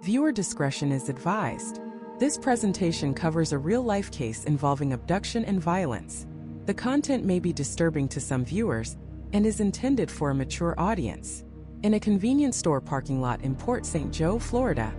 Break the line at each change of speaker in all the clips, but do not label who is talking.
Viewer discretion is advised. This presentation covers a real-life case involving abduction and violence. The content may be disturbing to some viewers and is intended for a mature audience. In a convenience store parking lot in Port St. Joe, Florida,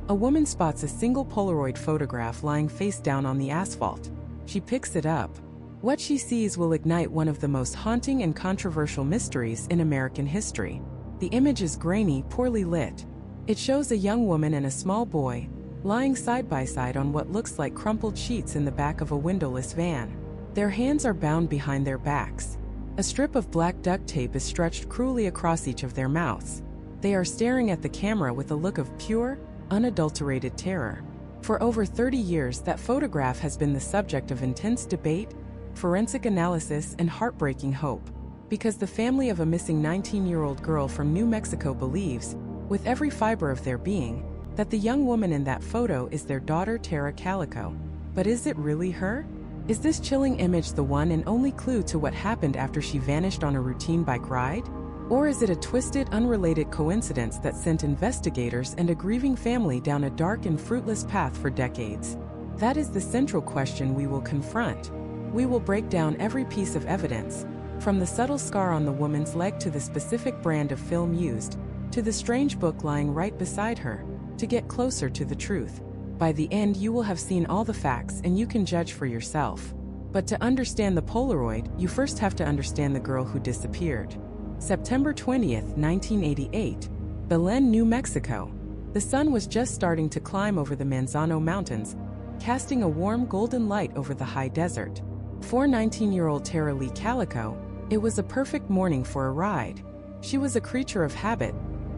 a woman spots a single Polaroid photograph lying face down on the asphalt. She picks it up. What she sees will ignite one of the most haunting and controversial mysteries in American history. The image is grainy, poorly lit. It shows a young woman and a small boy lying side by side on what looks like crumpled sheets in the back of a windowless van. Their hands are bound behind their backs. A strip of black duct tape is stretched cruelly across each of their mouths. They are staring at the camera with a look of pure, unadulterated terror. For over 30 years, that photograph has been the subject of intense debate, forensic analysis, and heartbreaking hope. Because the family of a missing 19-year-old girl from New Mexico believes, with every fiber of their being, that the young woman in that photo is their daughter Tara Calico. But is it really her? Is this chilling image the one and only clue to what happened after she vanished on a routine bike ride? Or is it a twisted, unrelated coincidence that sent investigators and a grieving family down a dark and fruitless path for decades? That is the central question we will confront. We will break down every piece of evidence, from the subtle scar on the woman's leg to the specific brand of film used, to the strange book lying right beside her, to get closer to the truth. By the end, you will have seen all the facts and you can judge for yourself. But to understand the Polaroid, you first have to understand the girl who disappeared. September 20th, 1988, Belen, New Mexico. The sun was just starting to climb over the Manzano Mountains, casting a warm golden light over the high desert. For 19-year-old Tara Lee Calico, it was a perfect morning for a ride. She was a creature of habit,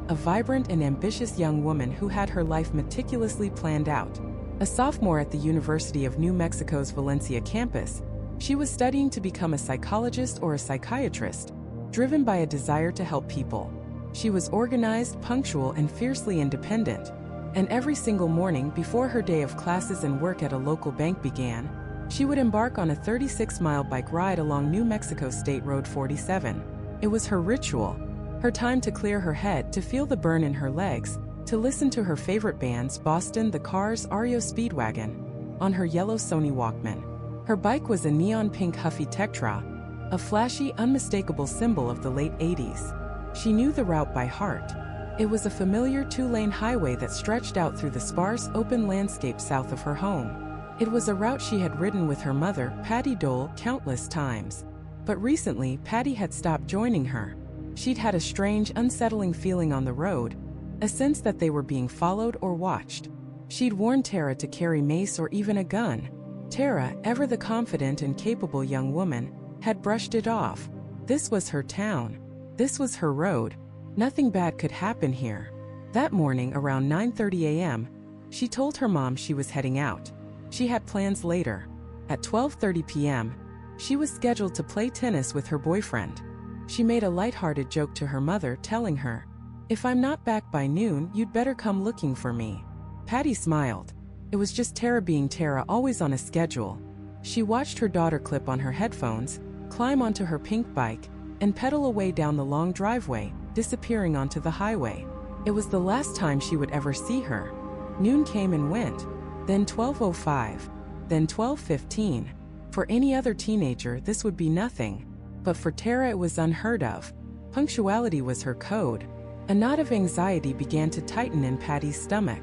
a vibrant and ambitious young woman who had her life meticulously planned out. A sophomore at the University of New Mexico's Valencia campus, she was studying to become a psychologist or a psychiatrist, driven by a desire to help people. She was organized, punctual, and fiercely independent. And every single morning before her day of classes and work at a local bank began, she would embark on a 36-mile bike ride along New Mexico State Road 47. It was her ritual, her time to clear her head, to feel the burn in her legs, to listen to her favorite bands, Boston, The Cars, REO Speedwagon, on her yellow Sony Walkman. Her bike was a neon pink Huffy Tetra, a flashy, unmistakable symbol of the late 80s. She knew the route by heart. It was a familiar two-lane highway that stretched out through the sparse, open landscape south of her home. It was a route she had ridden with her mother, Patty Dole, countless times. But recently, Patty had stopped joining her. She'd had a strange, unsettling feeling on the road, a sense that they were being followed or watched. She'd warned Tara to carry mace or even a gun. Tara, ever the confident and capable young woman, had brushed it off. This was her town. This was her road. Nothing bad could happen here. That morning, around 9:30 a.m., she told her mom she was heading out. She had plans later. At 12:30 p.m., she was scheduled to play tennis with her boyfriend. She made a lighthearted joke to her mother, telling her, "If I'm not back by noon, you'd better come looking for me." Patty smiled. It was just Tara being Tara, always on a schedule. She watched her daughter clip on her headphones, climb onto her pink bike, and pedal away down the long driveway, disappearing onto the highway. It was the last time she would ever see her. Noon came and went, then 12:05, then 12:15. For any other teenager, this would be nothing. But for Tara, it was unheard of. Punctuality was her code. A knot of anxiety began to tighten in Patty's stomach.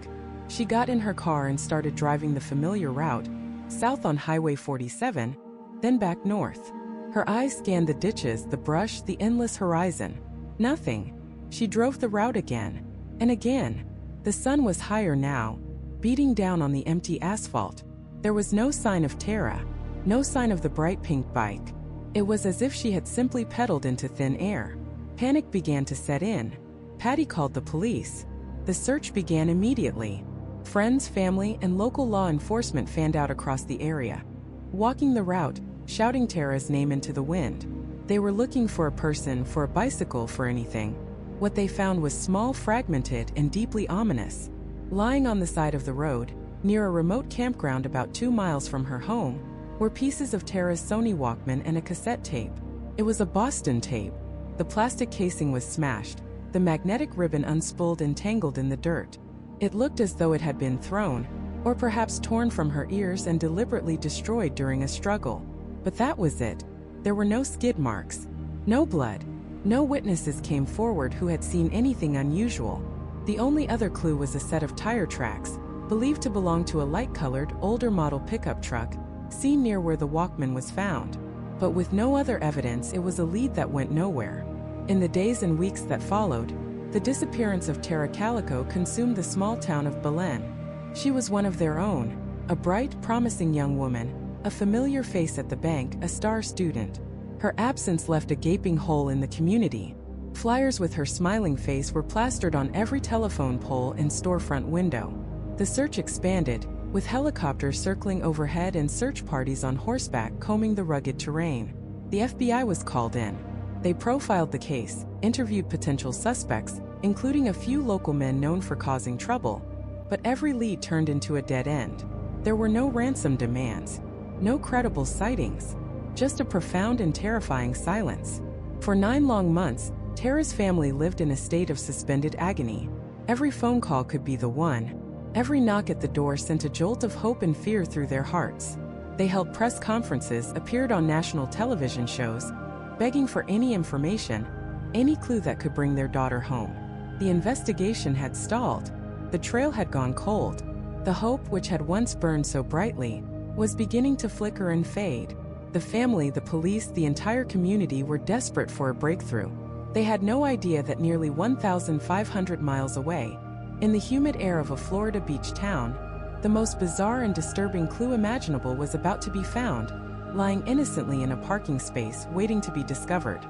She got in her car and started driving the familiar route, south on Highway 47, then back north. Her eyes scanned the ditches, the brush, the endless horizon. Nothing. She drove the route again. And again. The sun was higher now, beating down on the empty asphalt. There was no sign of Tara, no sign of the bright pink bike. It was as if she had simply pedaled into thin air. Panic began to set in. Patty called the police. The search began immediately. Friends, family, and local law enforcement fanned out across the area, walking the route, shouting Tara's name into the wind. They were looking for a person, for a bicycle, for anything. What they found was small, fragmented, and deeply ominous. Lying on the side of the road, near a remote campground about 2 miles from her home, were pieces of Tara's Sony Walkman and a cassette tape. It was a Boston tape. The plastic casing was smashed, the magnetic ribbon unspooled and tangled in the dirt. It looked as though it had been thrown, or perhaps torn from her ears and deliberately destroyed during a struggle. But that was it. There were no skid marks, no blood. No witnesses came forward who had seen anything unusual. The only other clue was a set of tire tracks, believed to belong to a light-colored, older model pickup truck, seen near where the Walkman was found. But with no other evidence, it was a lead that went nowhere. In the days and weeks that followed, the disappearance of Tara Calico consumed the small town of Belen. She was one of their own, a bright, promising young woman, a familiar face at the bank, a star student. Her absence left a gaping hole in the community. Flyers with her smiling face were plastered on every telephone pole and storefront window. The search expanded, with helicopters circling overhead and search parties on horseback combing the rugged terrain. The FBI was called in. They profiled the case, interviewed potential suspects, including a few local men known for causing trouble. But every lead turned into a dead end. There were no ransom demands, no credible sightings, just a profound and terrifying silence. For 9 long months, Tara's family lived in a state of suspended agony. Every phone call could be the one. Every knock at the door sent a jolt of hope and fear through their hearts. They held press conferences, appeared on national television shows, begging for any information, any clue that could bring their daughter home. The investigation had stalled. The trail had gone cold. The hope, which had once burned so brightly, was beginning to flicker and fade. The family, the police, the entire community were desperate for a breakthrough. They had no idea that nearly 1,500 miles away, in the humid air of a Florida beach town, the most bizarre and disturbing clue imaginable was about to be found, lying innocently in a parking space waiting to be discovered.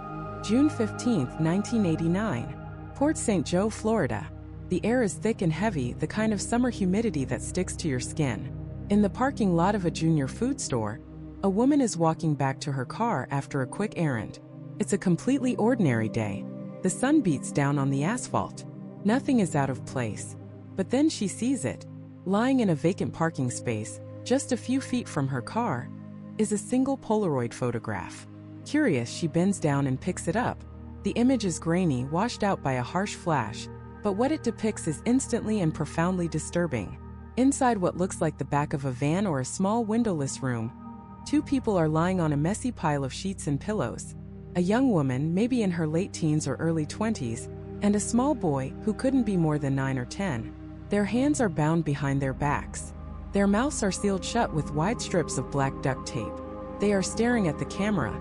June 15, 1989. Port St. Joe, Florida. The air is thick and heavy, the kind of summer humidity that sticks to your skin. In the parking lot of a junior food store, a woman is walking back to her car after a quick errand. It's a completely ordinary day. The sun beats down on the asphalt. Nothing is out of place. But then she sees it. Lying in a vacant parking space, just a few feet from her car, is a single Polaroid photograph. Curious, she bends down and picks it up. The image is grainy, washed out by a harsh flash, but what it depicts is instantly and profoundly disturbing. Inside what looks like the back of a van or a small windowless room, 2 people are lying on a messy pile of sheets and pillows. A young woman, maybe in her late teens or early 20s, and a small boy who couldn't be more than 9 or 10. Their hands are bound behind their backs. Their mouths are sealed shut with wide strips of black duct tape. They are staring at the camera,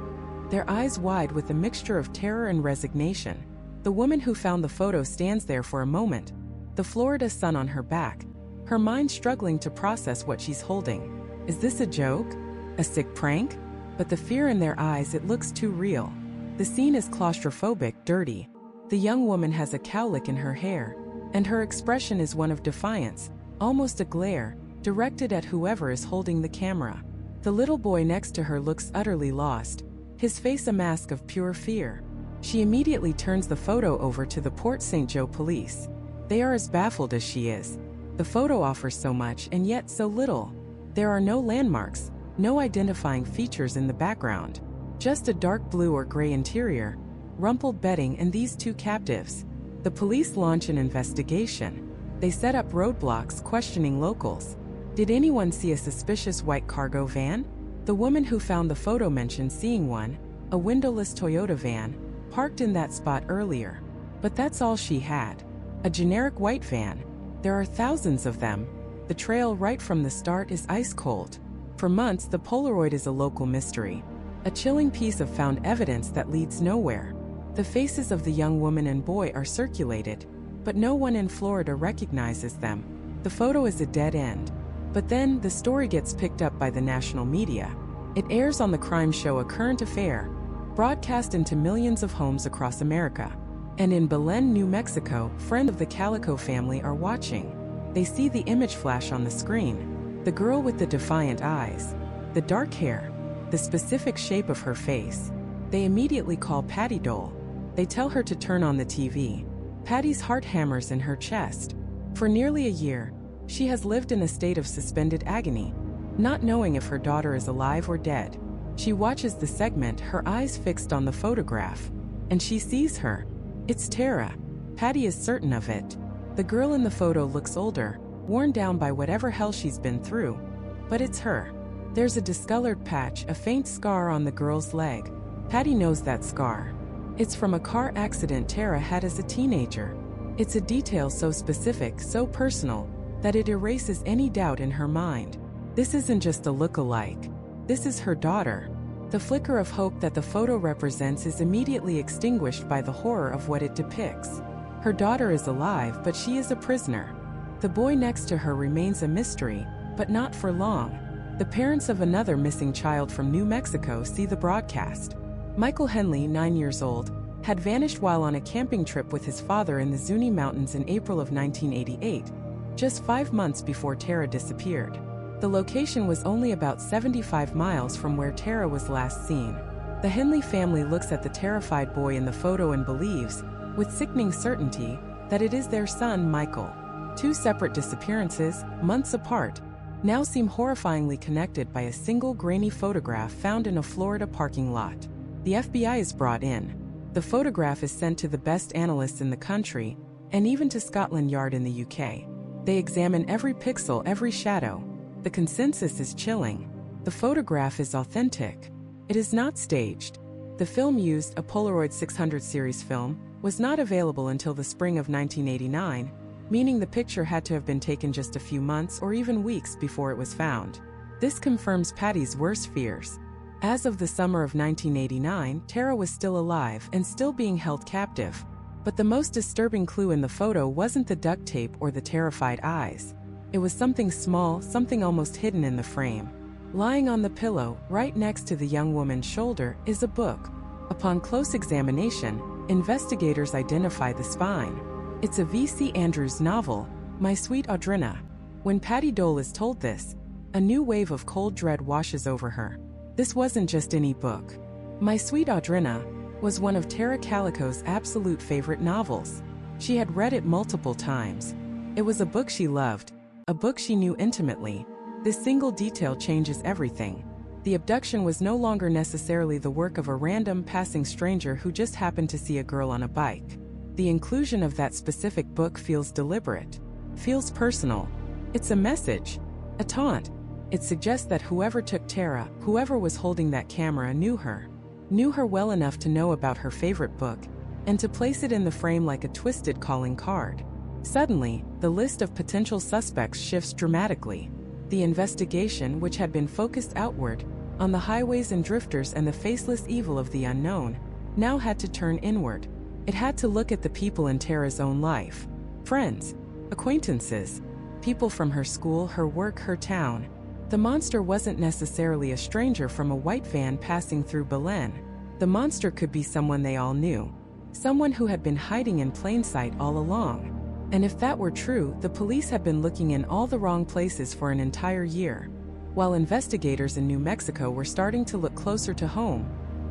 their eyes wide with a mixture of terror and resignation. The woman who found the photo stands there for a moment, the Florida sun on her back, her mind struggling to process what she's holding. Is this a joke? A sick prank? But the fear in their eyes, it looks too real. The scene is claustrophobic, dirty. The young woman has a cowlick in her hair, and her expression is one of defiance, almost a glare, directed at whoever is holding the camera. The little boy next to her looks utterly lost, his face a mask of pure fear. She immediately turns the photo over to the Port St. Joe police. They are as baffled as she is. The photo offers so much and yet so little. There are no landmarks, no identifying features in the background. Just a dark blue or gray interior, rumpled bedding, and these 2 captives. The police launch an investigation. They set up roadblocks, questioning locals. Did anyone see a suspicious white cargo van? The woman who found the photo mentioned seeing one, a windowless Toyota van, parked in that spot earlier. But that's all she had. A generic white van. There are thousands of them. The trail right from the start is ice cold. For months, the Polaroid is a local mystery. A chilling piece of found evidence that leads nowhere. The faces of the young woman and boy are circulated, but no one in Florida recognizes them. The photo is a dead end. But then, the story gets picked up by the national media. It airs on the crime show A Current Affair, broadcast into millions of homes across America. And in Belen, New Mexico, friends of the Calico family are watching. They see the image flash on the screen. The girl with the defiant eyes, the dark hair, the specific shape of her face. They immediately call Patty Dole. They tell her to turn on the TV. Patty's heart hammers in her chest. For nearly a year, she has lived in a state of suspended agony, not knowing if her daughter is alive or dead. She watches the segment, her eyes fixed on the photograph, and she sees her. It's Tara. Patty is certain of it. The girl in the photo looks older, worn down by whatever hell she's been through. But it's her. There's a discolored patch, a faint scar on the girl's leg. Patty knows that scar. It's from a car accident Tara had as a teenager. It's a detail so specific, so personal, that it erases any doubt in her mind. This isn't just a look-alike. This is her daughter. The flicker of hope that the photo represents is immediately extinguished by the horror of what it depicts. Her daughter is alive, but she is a prisoner. The boy next to her remains a mystery, but not for long. The parents of another missing child from New Mexico see the broadcast. Michael Henley, 9 years old, had vanished while on a camping trip with his father in the Zuni Mountains in April of 1988, just 5 months before Tara disappeared. The location was only about 75 miles from where Tara was last seen. The Henley family looks at the terrified boy in the photo and believes, with sickening certainty, that it is their son, Michael. Two separate disappearances, months apart, now seem horrifyingly connected by a single grainy photograph found in a Florida parking lot. The FBI is brought in. The photograph is sent to the best analysts in the country, and even to Scotland Yard in the UK. They examine every pixel, every shadow. The consensus is chilling. The photograph is authentic. It is not staged. The film used, a Polaroid 600 series film, was not available until the spring of 1989, meaning the picture had to have been taken just a few months or even weeks before it was found. This confirms Patty's worst fears. As of the summer of 1989, Tara was still alive and still being held captive. But the most disturbing clue in the photo wasn't the duct tape or the terrified eyes. It was something small, something almost hidden in the frame. Lying on the pillow, right next to the young woman's shoulder, is a book. Upon close examination, investigators identify the spine. It's a V.C. Andrews novel, My Sweet Audrina. When Patty Dole is told this, a new wave of cold dread washes over her. This wasn't just any book. My Sweet Audrina was one of Tara Calico's absolute favorite novels. She had read it multiple times. It was a book she loved, a book she knew intimately. This single detail changes everything. The abduction was no longer necessarily the work of a random passing stranger who just happened to see a girl on a bike. The inclusion of that specific book feels deliberate, feels personal. It's a message, a taunt. It suggests that whoever took Tara, whoever was holding that camera, knew her well enough to know about her favorite book, and to place it in the frame like a twisted calling card. Suddenly, the list of potential suspects shifts dramatically. The investigation, which had been focused outward, on the highways and drifters and the faceless evil of the unknown, now had to turn inward. It had to look at the people in Tara's own life. Friends, acquaintances, people from her school, her work, her town. The monster wasn't necessarily a stranger from a white van passing through Belen. The monster could be someone they all knew. Someone who had been hiding in plain sight all along. And if that were true, the police had been looking in all the wrong places for an entire year. While investigators in New Mexico were starting to look closer to home,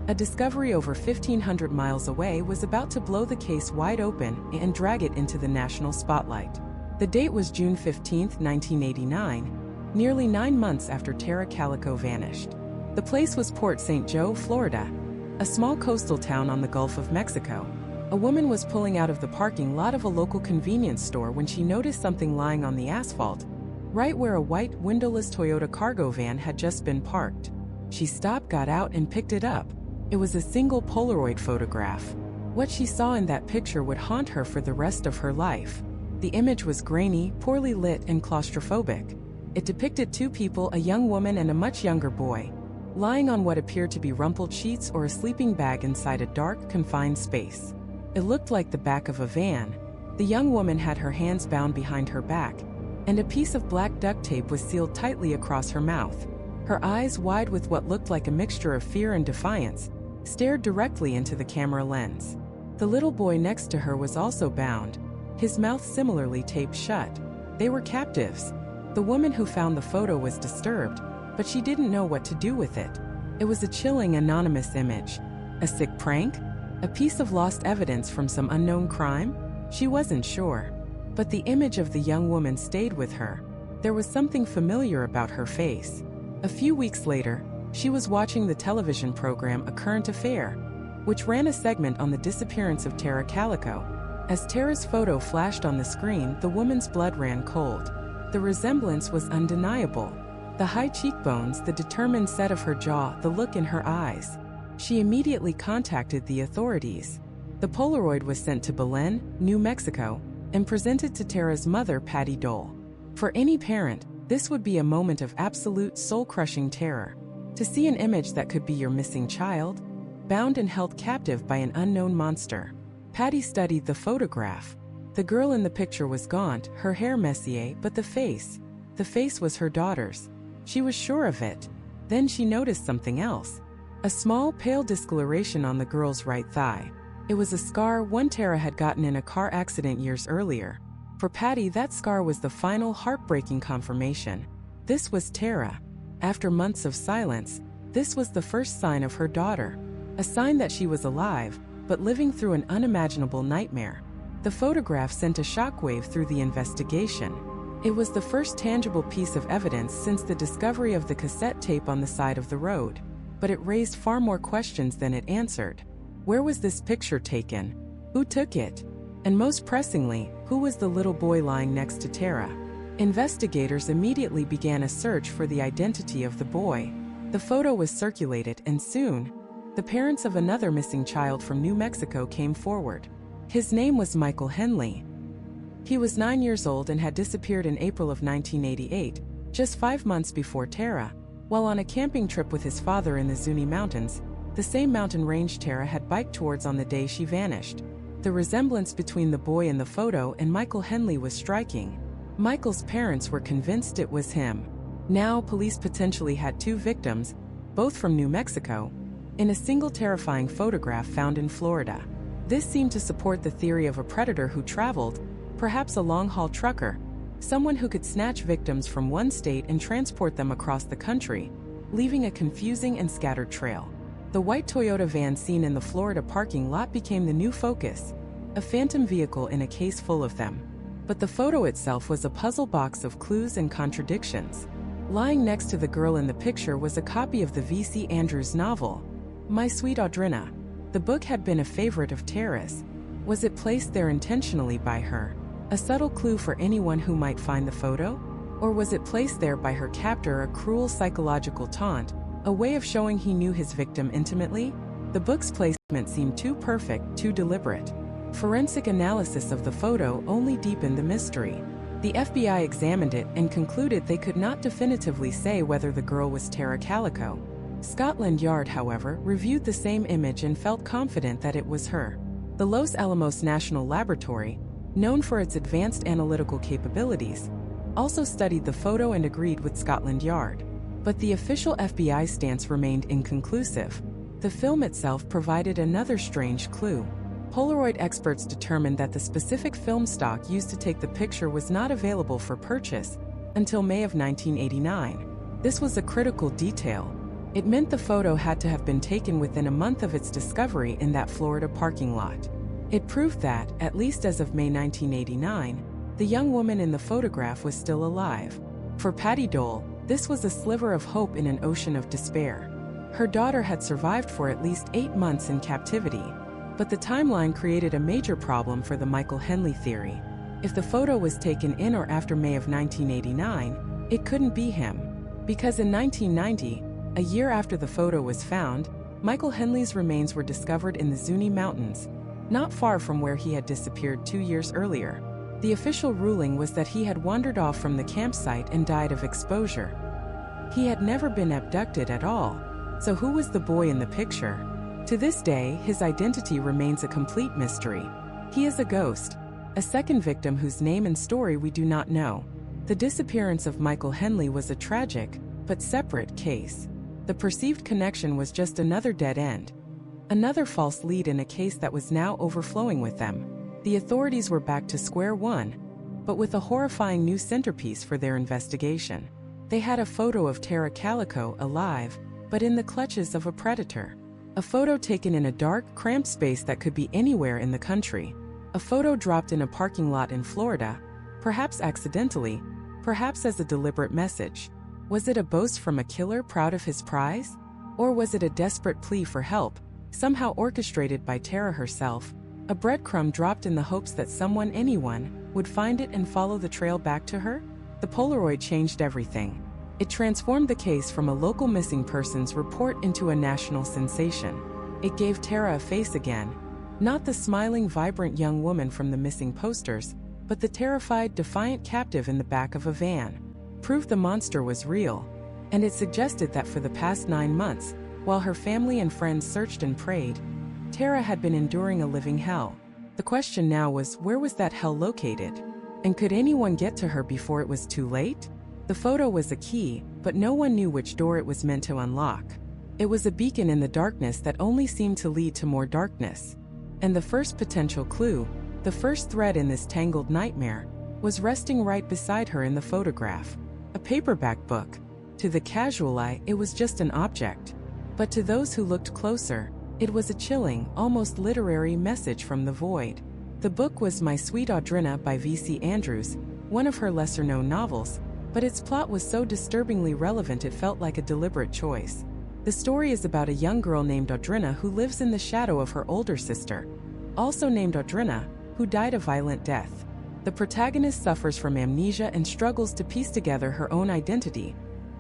a discovery over 1,500 miles away was about to blow the case wide open and drag it into the national spotlight. The date was June 15, 1989, nearly 9 months after Tara Calico vanished. The place was Port St. Joe, Florida, a small coastal town on the Gulf of Mexico. A woman was pulling out of the parking lot of a local convenience store when she noticed something lying on the asphalt, right where a white, windowless Toyota cargo van had just been parked. She stopped, got out, and picked it up. It was a single Polaroid photograph. What she saw in that picture would haunt her for the rest of her life. The image was grainy, poorly lit, and claustrophobic. It depicted two people, a young woman and a much younger boy, lying on what appeared to be rumpled sheets or a sleeping bag inside a dark, confined space. It looked like the back of a van. The young woman had her hands bound behind her back, and a piece of black duct tape was sealed tightly across her mouth. Her eyes, wide with what looked like a mixture of fear and defiance, stared directly into the camera lens. The little boy next to her was also bound, his mouth similarly taped shut. They were captives. The woman who found the photo was disturbed, but she didn't know what to do with it. It was a chilling, anonymous image. A sick prank? A piece of lost evidence from some unknown crime? She wasn't sure. But the image of the young woman stayed with her. There was something familiar about her face. A few weeks later, she was watching the television program A Current Affair, which ran a segment on the disappearance of Tara Calico. As Tara's photo flashed on the screen, the woman's blood ran cold. The resemblance was undeniable. The high cheekbones, the determined set of her jaw, the look in her eyes. She immediately contacted the authorities. The Polaroid was sent to Belen, New Mexico, and presented to Tara's mother, Patty Dole. For any parent, this would be a moment of absolute soul-crushing terror. To see an image that could be your missing child, bound and held captive by an unknown monster. Patty studied the photograph. The girl in the picture was gaunt, her hair messier, but the face was her daughter's. She was sure of it. Then she noticed something else. A small, pale discoloration on the girl's right thigh. It was a scar one Tara had gotten in a car accident years earlier. For Patty, that scar was the final heartbreaking confirmation. This was Tara. After months of silence, this was the first sign of her daughter. A sign that she was alive, but living through an unimaginable nightmare. The photograph sent a shockwave through the investigation. It was the first tangible piece of evidence since the discovery of the cassette tape on the side of the road. But it raised far more questions than it answered. Where was this picture taken? Who took it? And most pressingly, who was the little boy lying next to Tara? Investigators immediately began a search for the identity of the boy. The photo was circulated, and soon, the parents of another missing child from New Mexico came forward. His name was Michael Henley. He was 9 years old and had disappeared in April of 1988, just 5 months before Tara, while on a camping trip with his father in the Zuni Mountains, the same mountain range Tara had biked towards on the day she vanished. The resemblance between the boy in the photo and Michael Henley was striking. Michael's parents were convinced it was him. Now, police potentially had 2 victims, both from New Mexico, in a single terrifying photograph found in Florida. This seemed to support the theory of a predator who traveled, perhaps a long-haul trucker, someone who could snatch victims from one state and transport them across the country, leaving a confusing and scattered trail. The white Toyota van seen in the Florida parking lot became the new focus, a phantom vehicle in a case full of them. But the photo itself was a puzzle box of clues and contradictions. Lying next to the girl in the picture was a copy of the V.C. Andrews novel, My Sweet Audrina. The book had been a favorite of Tara's. Was it placed there intentionally by her? A subtle clue for anyone who might find the photo? Or was it placed there by her captor, a cruel psychological taunt, a way of showing he knew his victim intimately? The book's placement seemed too perfect, too deliberate. Forensic analysis of the photo only deepened the mystery. The FBI examined it and concluded they could not definitively say whether the girl was Tara Calico. Scotland Yard, however, reviewed the same image and felt confident that it was her. The Los Alamos National Laboratory, known for its advanced analytical capabilities, also studied the photo and agreed with Scotland Yard. But the official FBI stance remained inconclusive. The film itself provided another strange clue. Polaroid experts determined that the specific film stock used to take the picture was not available for purchase until May of 1989. This was a critical detail. It meant the photo had to have been taken within a month of its discovery in that Florida parking lot. It proved that, at least as of May 1989, the young woman in the photograph was still alive. For Patty Dole, this was a sliver of hope in an ocean of despair. Her daughter had survived for at least 8 months in captivity. But the timeline created a major problem for the Michael Henley theory. If the photo was taken in or after May of 1989, it couldn't be him. Because in 1990, a year after the photo was found, Michael Henley's remains were discovered in the Zuni Mountains, not far from where he had disappeared 2 years earlier. The official ruling was that he had wandered off from the campsite and died of exposure. He had never been abducted at all. So who was the boy in the picture? To this day, his identity remains a complete mystery. He is a ghost, a second victim whose name and story we do not know. The disappearance of Michael Henley was a tragic, but separate case. The perceived connection was just another dead end. Another false lead in a case that was now overflowing with them. The authorities were back to square one, but with a horrifying new centerpiece for their investigation. They had a photo of Tara Calico alive, but in the clutches of a predator. A photo taken in a dark, cramped space that could be anywhere in the country. A photo dropped in a parking lot in Florida, perhaps accidentally, perhaps as a deliberate message. Was it a boast from a killer proud of his prize? Or was it a desperate plea for help, somehow orchestrated by Tara herself? A breadcrumb dropped in the hopes that someone, anyone, would find it and follow the trail back to her? The Polaroid changed everything. It transformed the case from a local missing persons report into a national sensation. It gave Tara a face again. Not the smiling, vibrant young woman from the missing posters, but the terrified, defiant captive in the back of a van. Proved the monster was real. And it suggested that for the past 9 months, while her family and friends searched and prayed, Tara had been enduring a living hell. The question now was, where was that hell located? And could anyone get to her before it was too late? The photo was a key, but no one knew which door it was meant to unlock. It was a beacon in the darkness that only seemed to lead to more darkness. And the first potential clue, the first thread in this tangled nightmare, was resting right beside her in the photograph. A paperback book. To the casual eye, it was just an object. But to those who looked closer, it was a chilling, almost literary message from the void. The book was My Sweet Audrina by V.C. Andrews, one of her lesser-known novels, but its plot was so disturbingly relevant it felt like a deliberate choice. The story is about a young girl named Audrina who lives in the shadow of her older sister, also named Audrina, who died a violent death. The protagonist suffers from amnesia and struggles to piece together her own identity,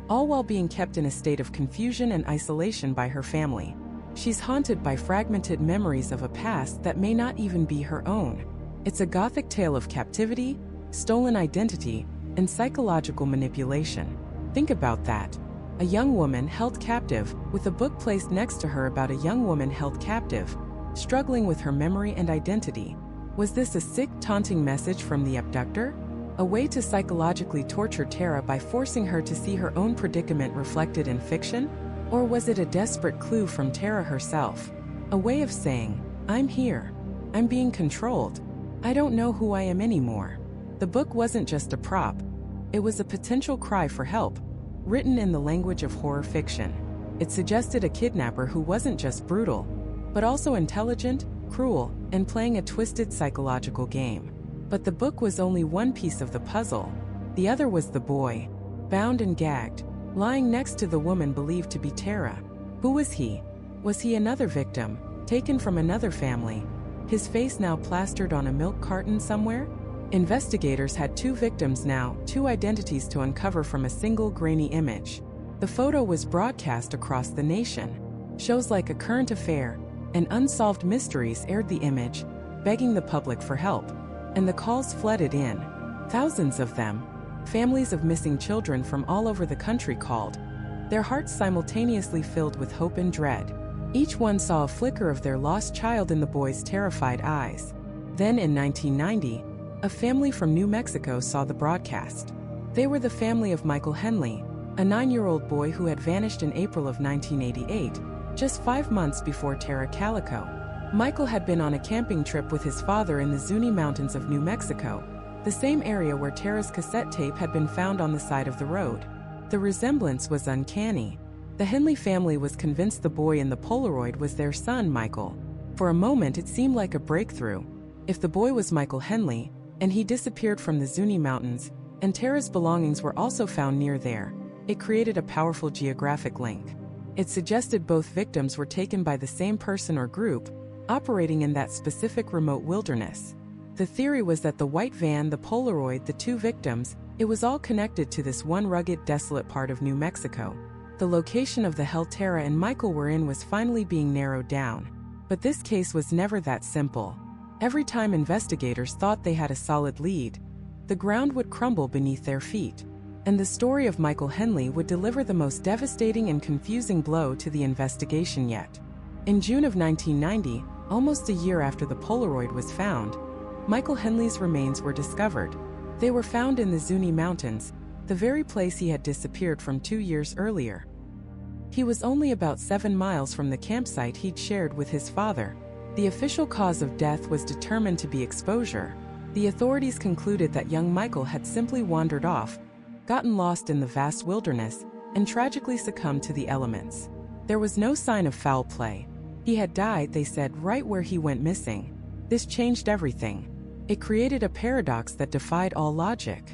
all while being kept in a state of confusion and isolation by her family. She's haunted by fragmented memories of a past that may not even be her own. It's a gothic tale of captivity, stolen identity, and psychological manipulation. Think about that. A young woman held captive, with a book placed next to her about a young woman held captive, struggling with her memory and identity. Was this a sick, taunting message from the abductor? A way to psychologically torture Tara by forcing her to see her own predicament reflected in fiction? Or was it a desperate clue from Tara herself? A way of saying, I'm here. I'm being controlled. I don't know who I am anymore. The book wasn't just a prop. It was a potential cry for help, written in the language of horror fiction. It suggested a kidnapper who wasn't just brutal, but also intelligent, cruel, and playing a twisted psychological game. But the book was only one piece of the puzzle. The other was the boy, bound and gagged, lying next to the woman believed to be Tara. Who was he? Was he another victim, taken from another family, his face now plastered on a milk carton somewhere? Investigators had 2 victims now, 2 identities to uncover from a single grainy image. The photo was broadcast across the nation. Shows like A Current Affair and Unsolved Mysteries aired the image, begging the public for help. And the calls flooded in. Thousands of them. Families of missing children from all over the country called, their hearts simultaneously filled with hope and dread. Each one saw a flicker of their lost child in the boy's terrified eyes. Then in 1990, a family from New Mexico saw the broadcast. They were the family of Michael Henley, a 9-year-old boy who had vanished in April of 1988, just 5 months before Tara Calico. Michael had been on a camping trip with his father in the Zuni Mountains of New Mexico, the same area where Tara's cassette tape had been found on the side of the road. The resemblance was uncanny. The Henley family was convinced the boy in the Polaroid was their son, Michael. For a moment it seemed like a breakthrough. If the boy was Michael Henley, and he disappeared from the Zuni Mountains, and Tara's belongings were also found near there, it created a powerful geographic link. It suggested both victims were taken by the same person or group, operating in that specific remote wilderness. The theory was that the white van, the Polaroid, the 2 victims, it was all connected to this one rugged, desolate part of New Mexico. The location of the hell Tara and Michael were in was finally being narrowed down. But this case was never that simple. Every time investigators thought they had a solid lead, the ground would crumble beneath their feet. And the story of Michael Henley would deliver the most devastating and confusing blow to the investigation yet. In June of 1990, almost a year after the Polaroid was found, Michael Henley's remains were discovered. They were found in the Zuni Mountains, the very place he had disappeared from 2 years earlier. He was only about 7 miles from the campsite he'd shared with his father. The official cause of death was determined to be exposure. The authorities concluded that young Michael had simply wandered off, gotten lost in the vast wilderness, and tragically succumbed to the elements. There was no sign of foul play. He had died, they said, right where he went missing. This changed everything. It created a paradox that defied all logic.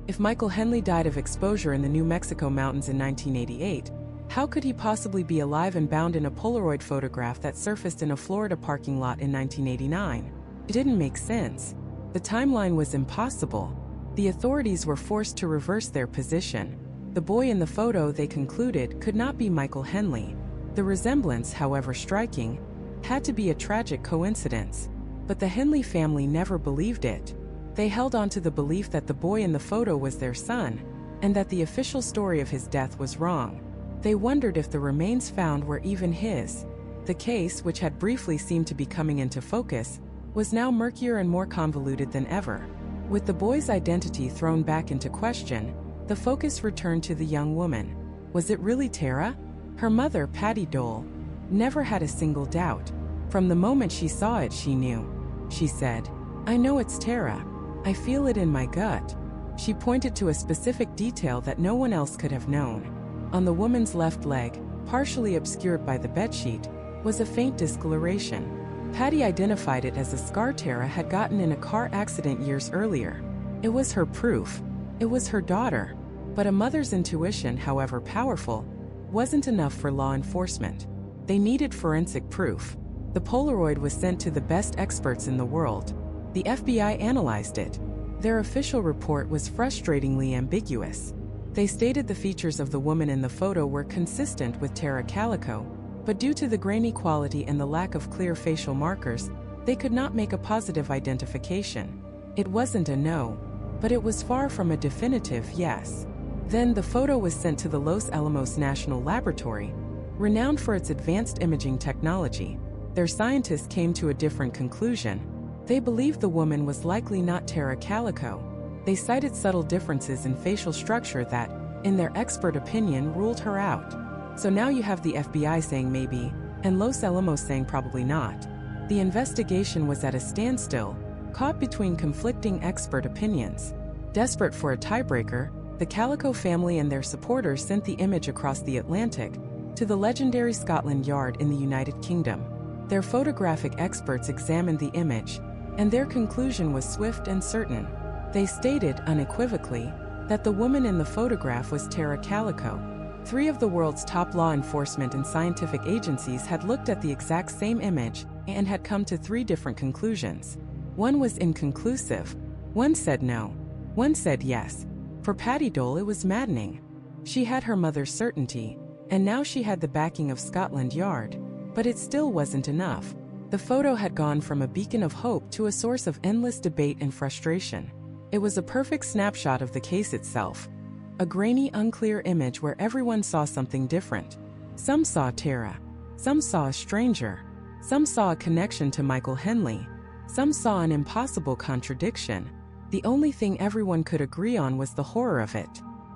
If Michael Henley died of exposure in the New Mexico mountains in 1988, how could he possibly be alive and bound in a Polaroid photograph that surfaced in a Florida parking lot in 1989? It didn't make sense. The timeline was impossible. The authorities were forced to reverse their position. The boy in the photo, they concluded, could not be Michael Henley. The resemblance, however striking, had to be a tragic coincidence. But the Henley family never believed it. They held on to the belief that the boy in the photo was their son, and that the official story of his death was wrong. They wondered if the remains found were even his. The case, which had briefly seemed to be coming into focus, was now murkier and more convoluted than ever. With the boy's identity thrown back into question, the focus returned to the young woman. Was it really Tara? Her mother, Patty Dole, never had a single doubt. From the moment she saw it, she knew. She said, "I know it's Tara. I feel it in my gut." She pointed to a specific detail that no one else could have known. On the woman's left leg, partially obscured by the bedsheet, was a faint discoloration. Patty identified it as a scar Tara had gotten in a car accident years earlier. It was her proof. It was her daughter. But a mother's intuition, however powerful, wasn't enough for law enforcement. They needed forensic proof. The Polaroid was sent to the best experts in the world. The FBI analyzed it. Their official report was frustratingly ambiguous. They stated the features of the woman in the photo were consistent with Tara Calico, but due to the grainy quality and the lack of clear facial markers, they could not make a positive identification. It wasn't a no, but it was far from a definitive yes. Then the photo was sent to the Los Alamos National Laboratory, renowned for its advanced imaging technology. Their scientists came to a different conclusion. They believed the woman was likely not Tara Calico. They cited subtle differences in facial structure that, in their expert opinion, ruled her out. So now you have the FBI saying maybe, and Los Alamos saying probably not. The investigation was at a standstill, caught between conflicting expert opinions. Desperate for a tiebreaker, the Calico family and their supporters sent the image across the Atlantic to the legendary Scotland Yard in the United Kingdom. Their photographic experts examined the image, and their conclusion was swift and certain. They stated unequivocally that the woman in the photograph was Tara Calico. 3 of the world's top law enforcement and scientific agencies had looked at the exact same image and had come to 3 different conclusions. One was inconclusive. One said no. One said yes. For Patty Dole, it was maddening. She had her mother's certainty, and now she had the backing of Scotland Yard. But it still wasn't enough. The photo had gone from a beacon of hope to a source of endless debate and frustration. It was a perfect snapshot of the case itself. A grainy, unclear image where everyone saw something different. Some saw Tara. Some saw a stranger. Some saw a connection to Michael Henley. Some saw an impossible contradiction. The only thing everyone could agree on was the horror of it.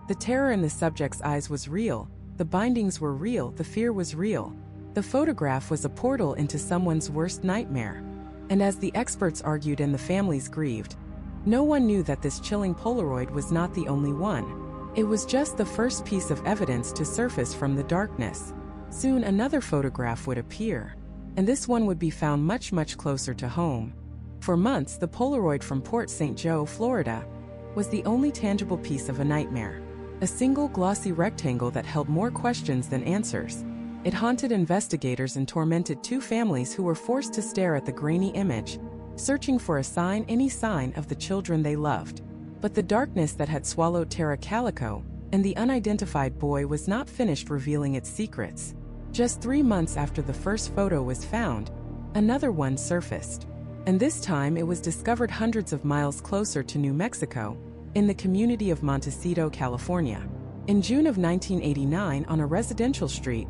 The terror in the subject's eyes was real. The bindings were real. The fear was real. The photograph was a portal into someone's worst nightmare. And as the experts argued and the families grieved, no one knew that this chilling Polaroid was not the only one. It was just the first piece of evidence to surface from the darkness. Soon another photograph would appear, and this one would be found much, much closer to home. For months, the Polaroid from Port St. Joe, Florida, was the only tangible piece of a nightmare. A single glossy rectangle that held more questions than answers. It haunted investigators and tormented 2 families who were forced to stare at the grainy image, searching for a sign, any sign of the children they loved. But the darkness that had swallowed Tara Calico and the unidentified boy was not finished revealing its secrets. Just 3 months after the first photo was found, another one surfaced. And this time it was discovered hundreds of miles closer to New Mexico, in the community of Montecito, California. In June of 1989, on a residential street,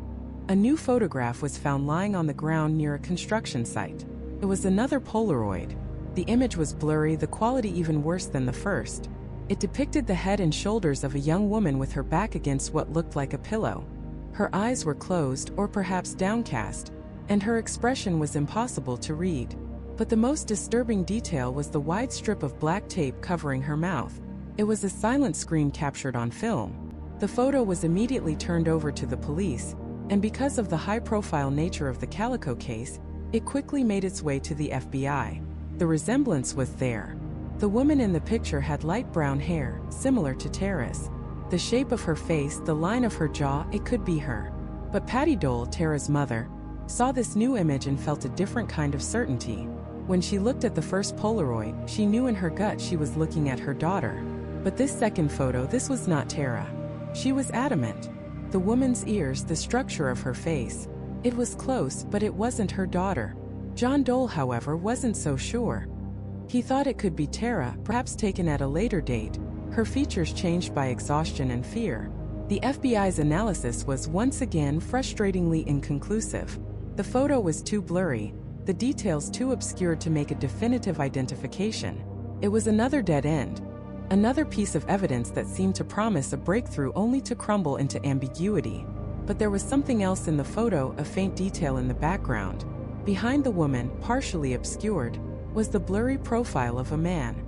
a new photograph was found lying on the ground near a construction site. It was another Polaroid. The image was blurry, the quality even worse than the first. It depicted the head and shoulders of a young woman with her back against what looked like a pillow. Her eyes were closed, or perhaps downcast, and her expression was impossible to read. But the most disturbing detail was the wide strip of black tape covering her mouth. It was a silent scream captured on film. The photo was immediately turned over to the police, and because of the high-profile nature of the Calico case, it quickly made its way to the FBI. The resemblance was there. The woman in the picture had light brown hair, similar to Tara's. The shape of her face, the line of her jaw, it could be her. But Patty Dole, Tara's mother, saw this new image and felt a different kind of certainty. When she looked at the first Polaroid, she knew in her gut she was looking at her daughter. But this second photo, this was not Tara. She was adamant. The woman's ears, the structure of her face. It was close, but it wasn't her daughter. John Dole, however, wasn't so sure. He thought it could be Tara, perhaps taken at a later date, her features changed by exhaustion and fear. The FBI's analysis was once again frustratingly inconclusive. The photo was too blurry, the details too obscured to make a definitive identification. It was another dead end. Another piece of evidence that seemed to promise a breakthrough only to crumble into ambiguity. But there was something else in the photo, a faint detail in the background. Behind the woman, partially obscured, was the blurry profile of a man.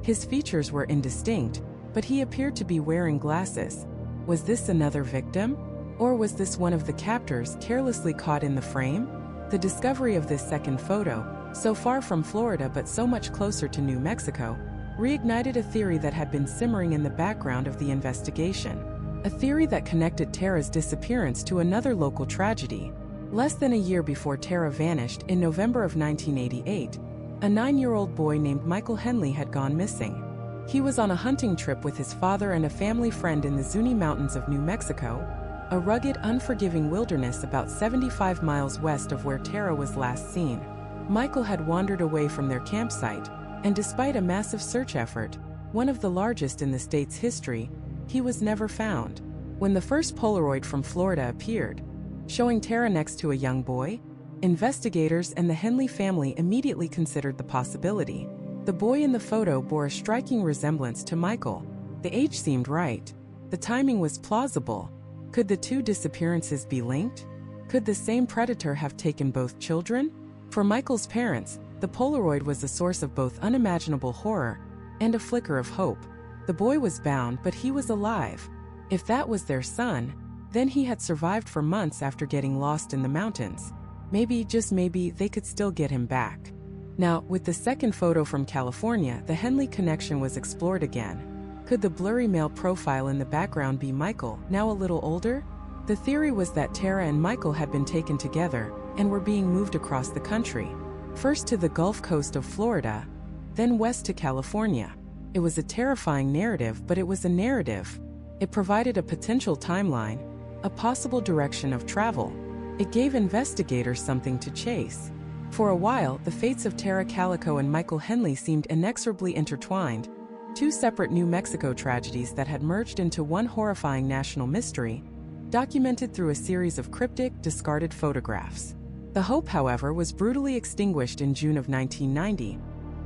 His features were indistinct, but he appeared to be wearing glasses. Was this another victim? Or was this one of the captors carelessly caught in the frame? The discovery of this second photo, so far from Florida but so much closer to New Mexico, reignited a theory that had been simmering in the background of the investigation. A theory that connected Tara's disappearance to another local tragedy. Less than a year before Tara vanished in November of 1988, a 9-year-old boy named Michael Henley had gone missing. He was on a hunting trip with his father and a family friend in the Zuni Mountains of New Mexico, a rugged, unforgiving wilderness about 75 miles west of where Tara was last seen. Michael had wandered away from their campsite, and despite a massive search effort, one of the largest in the state's history, he was never found. When the first Polaroid from Florida appeared, showing Tara next to a young boy, investigators and the Henley family immediately considered the possibility. The boy in the photo bore a striking resemblance to Michael. The age seemed right. The timing was plausible. Could the two disappearances be linked? Could the same predator have taken both children? For Michael's parents, the Polaroid was a source of both unimaginable horror and a flicker of hope. The boy was bound, but he was alive. If that was their son, then he had survived for months after getting lost in the mountains. Maybe, just maybe, they could still get him back. Now, with the second photo from California, the Henley connection was explored again. Could the blurry male profile in the background be Michael, now a little older? The theory was that Tara and Michael had been taken together and were being moved across the country. First to the Gulf Coast of Florida, then west to California. It was a terrifying narrative, but it was a narrative. It provided a potential timeline, a possible direction of travel. It gave investigators something to chase. For a while, the fates of Tara Calico and Michael Henley seemed inexorably intertwined, two separate New Mexico tragedies that had merged into one horrifying national mystery, documented through a series of cryptic, discarded photographs. The hope, however, was brutally extinguished in June of 1990,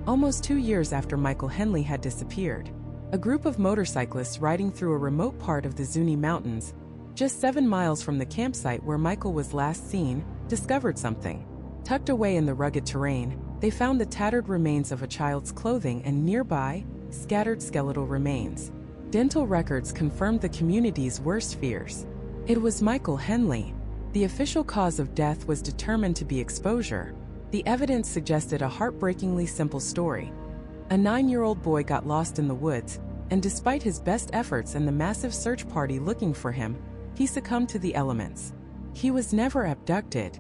almost 2 years after Michael Henley had disappeared. A group of motorcyclists riding through a remote part of the Zuni Mountains, just 7 miles from the campsite where Michael was last seen, discovered something. Tucked away in the rugged terrain, they found the tattered remains of a child's clothing and nearby, scattered skeletal remains. Dental records confirmed the community's worst fears. It was Michael Henley. The official cause of death was determined to be exposure. The evidence suggested a heartbreakingly simple story. A 9-year-old boy got lost in the woods, and despite his best efforts and the massive search party looking for him, he succumbed to the elements. He was never abducted.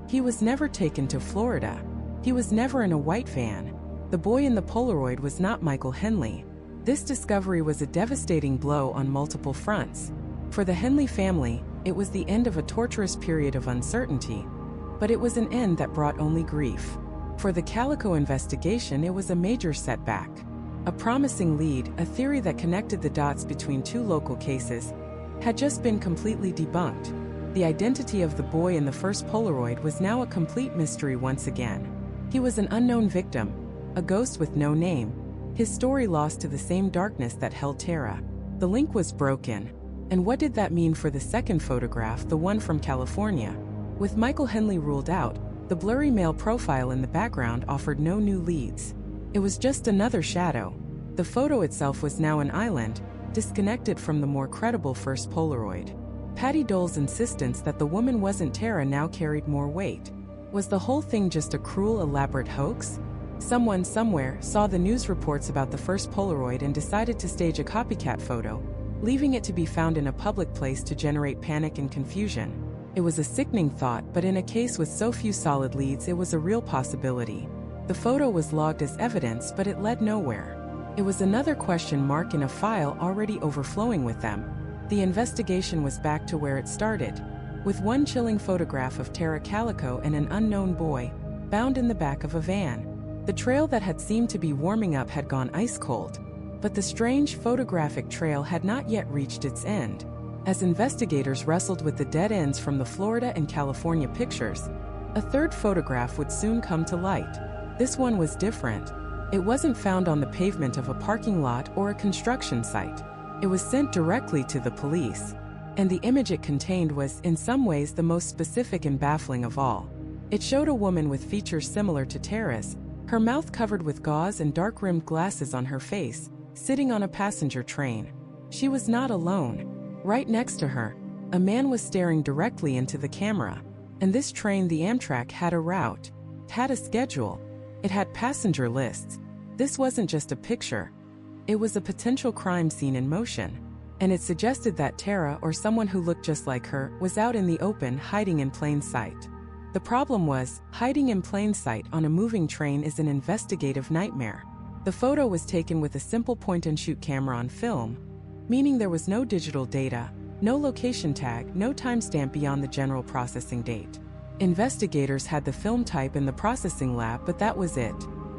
He was never taken to Florida. He was never in a white van. The boy in the Polaroid was not Michael Henley. This discovery was a devastating blow on multiple fronts. For the Henley family, it was the end of a torturous period of uncertainty, but it was an end that brought only grief. For the Calico investigation, it was a major setback. A promising lead, a theory that connected the dots between two local cases, had just been completely debunked. The identity of the boy in the first Polaroid was now a complete mystery once again. He was an unknown victim, a ghost with no name, his story lost to the same darkness that held Tara. The link was broken. And what did that mean for the second photograph, the one from California? With Michael Henley ruled out, the blurry male profile in the background offered no new leads. It was just another shadow. The photo itself was now an island, disconnected from the more credible first Polaroid. Patty Dole's insistence that the woman wasn't Tara now carried more weight. Was the whole thing just a cruel, elaborate hoax? Someone somewhere saw the news reports about the first Polaroid and decided to stage a copycat photo, leaving it to be found in a public place to generate panic and confusion. It was a sickening thought, but in a case with so few solid leads, it was a real possibility. The photo was logged as evidence, but it led nowhere. It was another question mark in a file already overflowing with them. The investigation was back to where it started, with one chilling photograph of Tara Calico and an unknown boy, bound in the back of a van. The trail that had seemed to be warming up had gone ice cold, but the strange photographic trail had not yet reached its end. As investigators wrestled with the dead ends from the Florida and California pictures, a third photograph would soon come to light. This one was different. It wasn't found on the pavement of a parking lot or a construction site. It was sent directly to the police, and the image it contained was, in some ways, the most specific and baffling of all. It showed a woman with features similar to Tara's, her mouth covered with gauze and dark-rimmed glasses on her face, sitting on a passenger train. She was not alone. Right next to her, a man was staring directly into the camera. And this train, the Amtrak, had a route. It had a schedule. It had passenger lists. This wasn't just a picture. It was a potential crime scene in motion. And it suggested that Tara, or someone who looked just like her, was out in the open, hiding in plain sight. The problem was, hiding in plain sight on a moving train is an investigative nightmare. The photo was taken with a simple point-and-shoot camera on film, meaning there was no digital data, no location tag, no timestamp beyond the general processing date. Investigators had the film type in the processing lab, but that was it.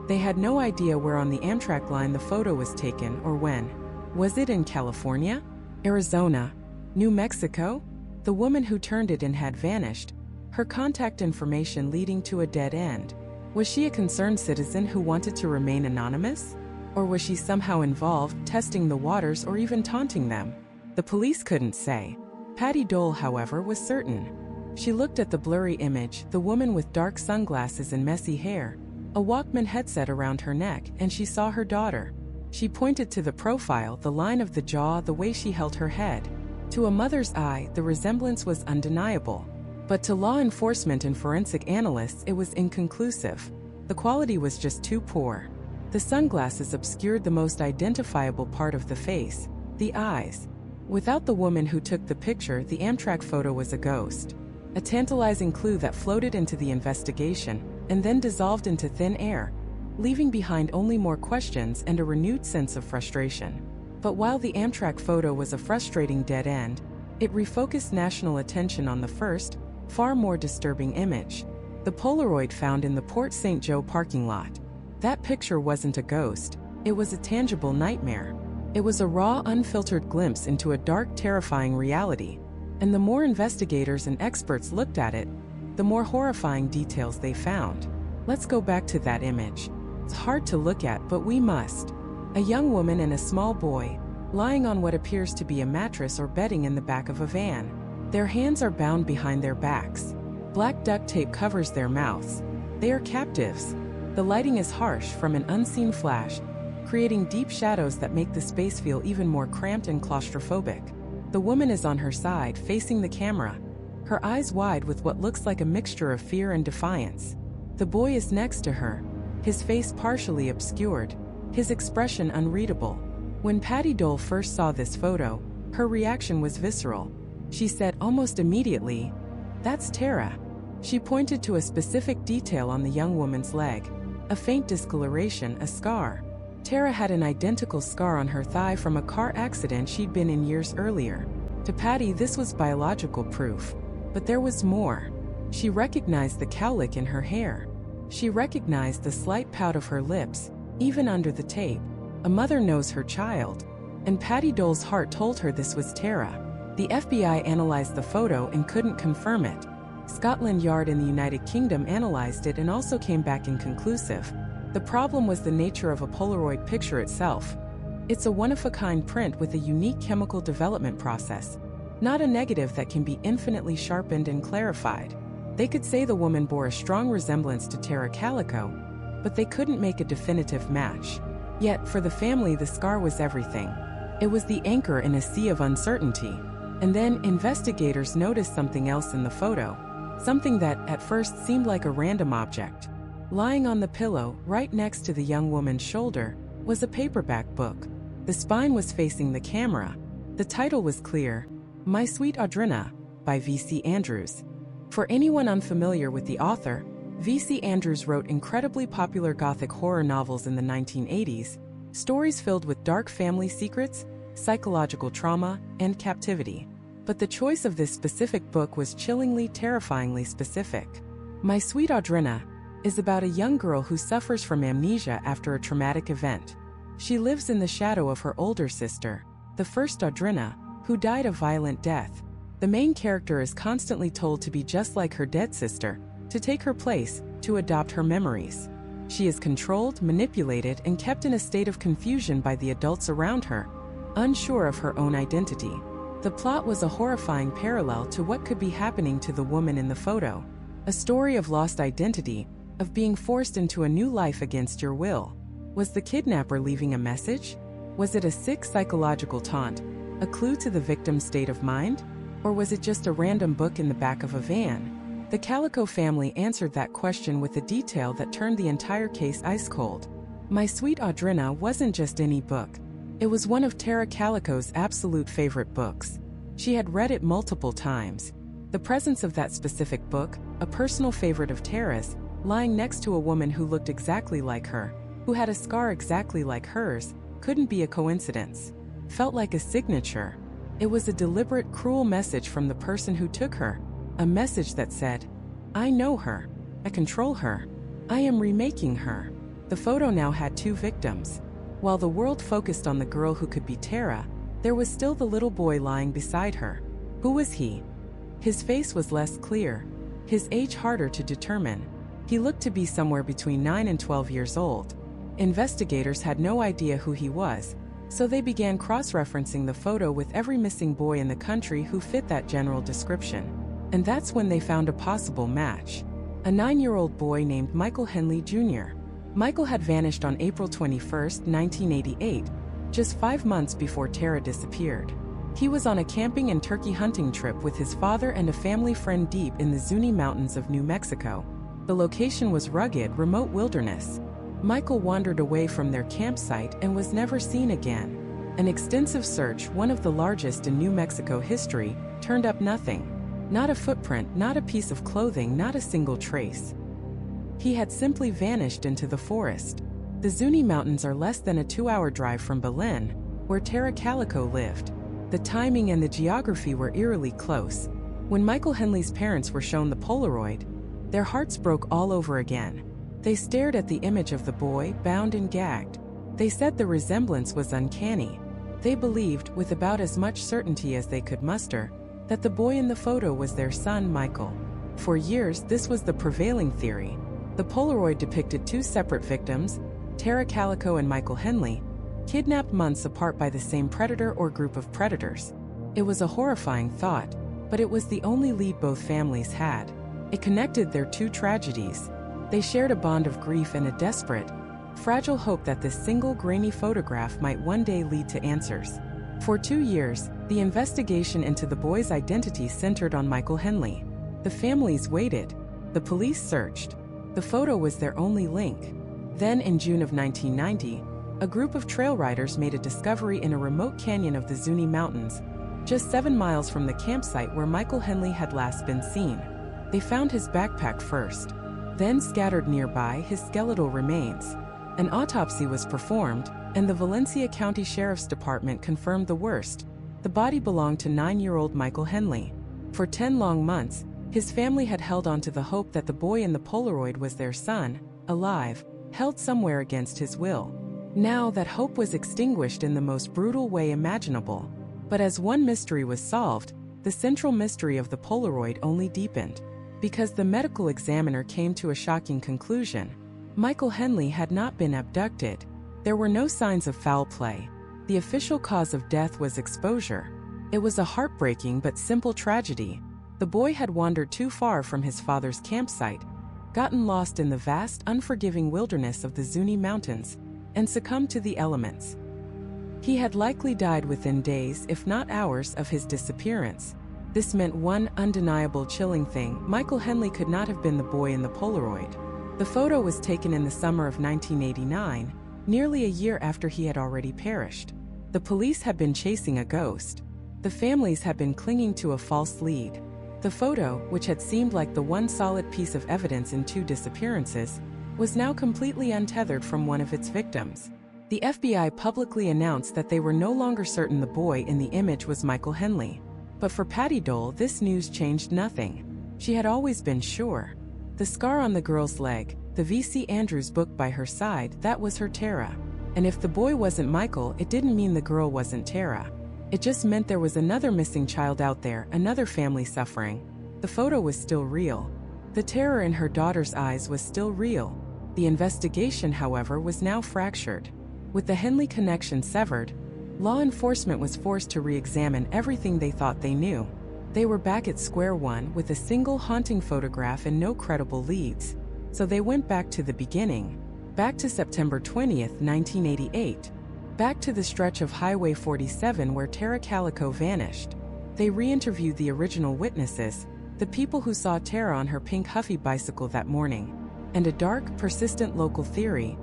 They had no idea where on the Amtrak line the photo was taken or when. Was it in California? Arizona? New Mexico? The woman who turned it in had vanished, her contact information leading to a dead end. Was she a concerned citizen who wanted to remain anonymous? Or was she somehow involved, testing the waters or even taunting them? The police couldn't say. Patty Dole, however, was certain. She looked at the blurry image, the woman with dark sunglasses and messy hair, a Walkman headset around her neck, and she saw her daughter. She pointed to the profile, the line of the jaw, the way she held her head. To a mother's eye, the resemblance was undeniable. But to law enforcement and forensic analysts, it was inconclusive. The quality was just too poor. The sunglasses obscured the most identifiable part of the face, the eyes. Without the woman who took the picture, the Amtrak photo was a ghost. A tantalizing clue that floated into the investigation and then dissolved into thin air, leaving behind only more questions and a renewed sense of frustration. But while the Amtrak photo was a frustrating dead end, it refocused national attention on the first, far more disturbing image, the Polaroid found in the Port St. Joe parking lot. That picture wasn't a ghost, it was a tangible nightmare. It was a raw, unfiltered glimpse into a dark, terrifying reality. And the more investigators and experts looked at it, the more horrifying details they found. Let's go back to that image. It's hard to look at, but we must. A young woman and a small boy, lying on what appears to be a mattress or bedding in the back of a van. Their hands are bound behind their backs. Black duct tape covers their mouths. They are captives. The lighting is harsh from an unseen flash, creating deep shadows that make the space feel even more cramped and claustrophobic. The woman is on her side, facing the camera, her eyes wide with what looks like a mixture of fear and defiance. The boy is next to her, his face partially obscured, his expression unreadable. When Patty Dole first saw this photo, her reaction was visceral. She said almost immediately, "That's Tara." She pointed to a specific detail on the young woman's leg, a faint discoloration, a scar. Tara had an identical scar on her thigh from a car accident she'd been in years earlier. To Patty, this was biological proof. But there was more. She recognized the cowlick in her hair. She recognized the slight pout of her lips, even under the tape. A mother knows her child. And Patty Dole's heart told her this was Tara. The FBI analyzed the photo and couldn't confirm it. Scotland Yard in the United Kingdom analyzed it and also came back inconclusive. The problem was the nature of a Polaroid picture itself. It's a one-of-a-kind print with a unique chemical development process, not a negative that can be infinitely sharpened and clarified. They could say the woman bore a strong resemblance to Tara Calico, but they couldn't make a definitive match. Yet, for the family, the scar was everything. It was the anchor in a sea of uncertainty. And then, investigators noticed something else in the photo, something that, at first, seemed like a random object. Lying on the pillow, right next to the young woman's shoulder, was a paperback book. The spine was facing the camera. The title was clear, My Sweet Audrina, by V.C. Andrews. For anyone unfamiliar with the author, V.C. Andrews wrote incredibly popular Gothic horror novels in the 1980s, stories filled with dark family secrets, psychological trauma, and captivity. But the choice of this specific book was chillingly, terrifyingly specific. My Sweet Audrina is about a young girl who suffers from amnesia after a traumatic event. She lives in the shadow of her older sister, the first Audrina, who died a violent death. The main character is constantly told to be just like her dead sister, to take her place, to adopt her memories. She is controlled, manipulated, and kept in a state of confusion by the adults around her, unsure of her own identity. The plot was a horrifying parallel to what could be happening to the woman in the photo. A story of lost identity, of being forced into a new life against your will. Was the kidnapper leaving a message? Was it a sick psychological taunt, a clue to the victim's state of mind? Or was it just a random book in the back of a van? The Calico family answered that question with a detail that turned the entire case ice-cold. My Sweet Audrina wasn't just any book. It was one of Tara Calico's absolute favorite books. She had read it multiple times. The presence of that specific book, a personal favorite of Tara's, lying next to a woman who looked exactly like her, who had a scar exactly like hers, couldn't be a coincidence. Felt like a signature. It was a deliberate, cruel message from the person who took her. A message that said, I know her. I control her. I am remaking her. The photo now had two victims. While the world focused on the girl who could be Tara, there was still the little boy lying beside her. Who was he? His face was less clear, his age harder to determine. He looked to be somewhere between 9 and 12 years old. Investigators had no idea who he was, so they began cross-referencing the photo with every missing boy in the country who fit that general description. And that's when they found a possible match. A 9-year-old boy named Michael Henley Jr. Michael had vanished on April 21, 1988, just 5 months before Tara disappeared. He was on a camping and turkey hunting trip with his father and a family friend deep in the Zuni Mountains of New Mexico. The location was rugged, remote wilderness. Michael wandered away from their campsite and was never seen again. An extensive search, one of the largest in New Mexico history, turned up nothing. Not a footprint, not a piece of clothing, not a single trace. He had simply vanished into the forest. The Zuni Mountains are less than a 2-hour drive from Belen, where Tara Calico lived. The timing and the geography were eerily close. When Michael Henley's parents were shown the Polaroid, their hearts broke all over again. They stared at the image of the boy, bound and gagged. They said the resemblance was uncanny. They believed, with about as much certainty as they could muster, that the boy in the photo was their son, Michael. For years, this was the prevailing theory. The Polaroid depicted two separate victims, Tara Calico and Michael Henley, kidnapped months apart by the same predator or group of predators. It was a horrifying thought, but it was the only lead both families had. It connected their two tragedies. They shared a bond of grief and a desperate, fragile hope that this single grainy photograph might one day lead to answers. For 2 years, the investigation into the boy's identity centered on Michael Henley. The families waited. The police searched. The photo was their only link. Then, in June of 1990, a group of trail riders made a discovery in a remote canyon of the Zuni Mountains, just 7 miles from the campsite where Michael Henley had last been seen. They found his backpack first. Then, scattered nearby, his skeletal remains. An autopsy was performed, and the Valencia County Sheriff's Department confirmed the worst. The body belonged to 9-year-old Michael Henley. For 10 long months, his family had held on to the hope that the boy in the Polaroid was their son, alive, held somewhere against his will. Now that hope was extinguished in the most brutal way imaginable. But as one mystery was solved, the central mystery of the Polaroid only deepened. Because the medical examiner came to a shocking conclusion. Michael Henley had not been abducted. There were no signs of foul play. The official cause of death was exposure. It was a heartbreaking but simple tragedy. The boy had wandered too far from his father's campsite, gotten lost in the vast, unforgiving wilderness of the Zuni Mountains, and succumbed to the elements. He had likely died within days, if not hours, of his disappearance. This meant one undeniable chilling thing: Michael Henley could not have been the boy in the Polaroid. The photo was taken in the summer of 1989, nearly a year after he had already perished. The police had been chasing a ghost. The families had been clinging to a false lead. The photo, which had seemed like the one solid piece of evidence in 2 disappearances, was now completely untethered from one of its victims. The FBI publicly announced that they were no longer certain the boy in the image was Michael Henley. But for Patty Dole, this news changed nothing. She had always been sure. The scar on the girl's leg, the V.C. Andrews book by her side, that was her Tara. And if the boy wasn't Michael, it didn't mean the girl wasn't Tara. It just meant there was another missing child out there, another family suffering. The photo was still real. The terror in her daughter's eyes was still real. The investigation, however, was now fractured. With the Henley connection severed, law enforcement was forced to re-examine everything they thought they knew. They were back at square one with a single haunting photograph and no credible leads. So they went back to the beginning. Back to September 20th, 1988. Back to the stretch of Highway 47 where Tara Calico vanished. They re-interviewed the original witnesses, the people who saw Tara on her pink Huffy bicycle that morning. And a dark, persistent local theory,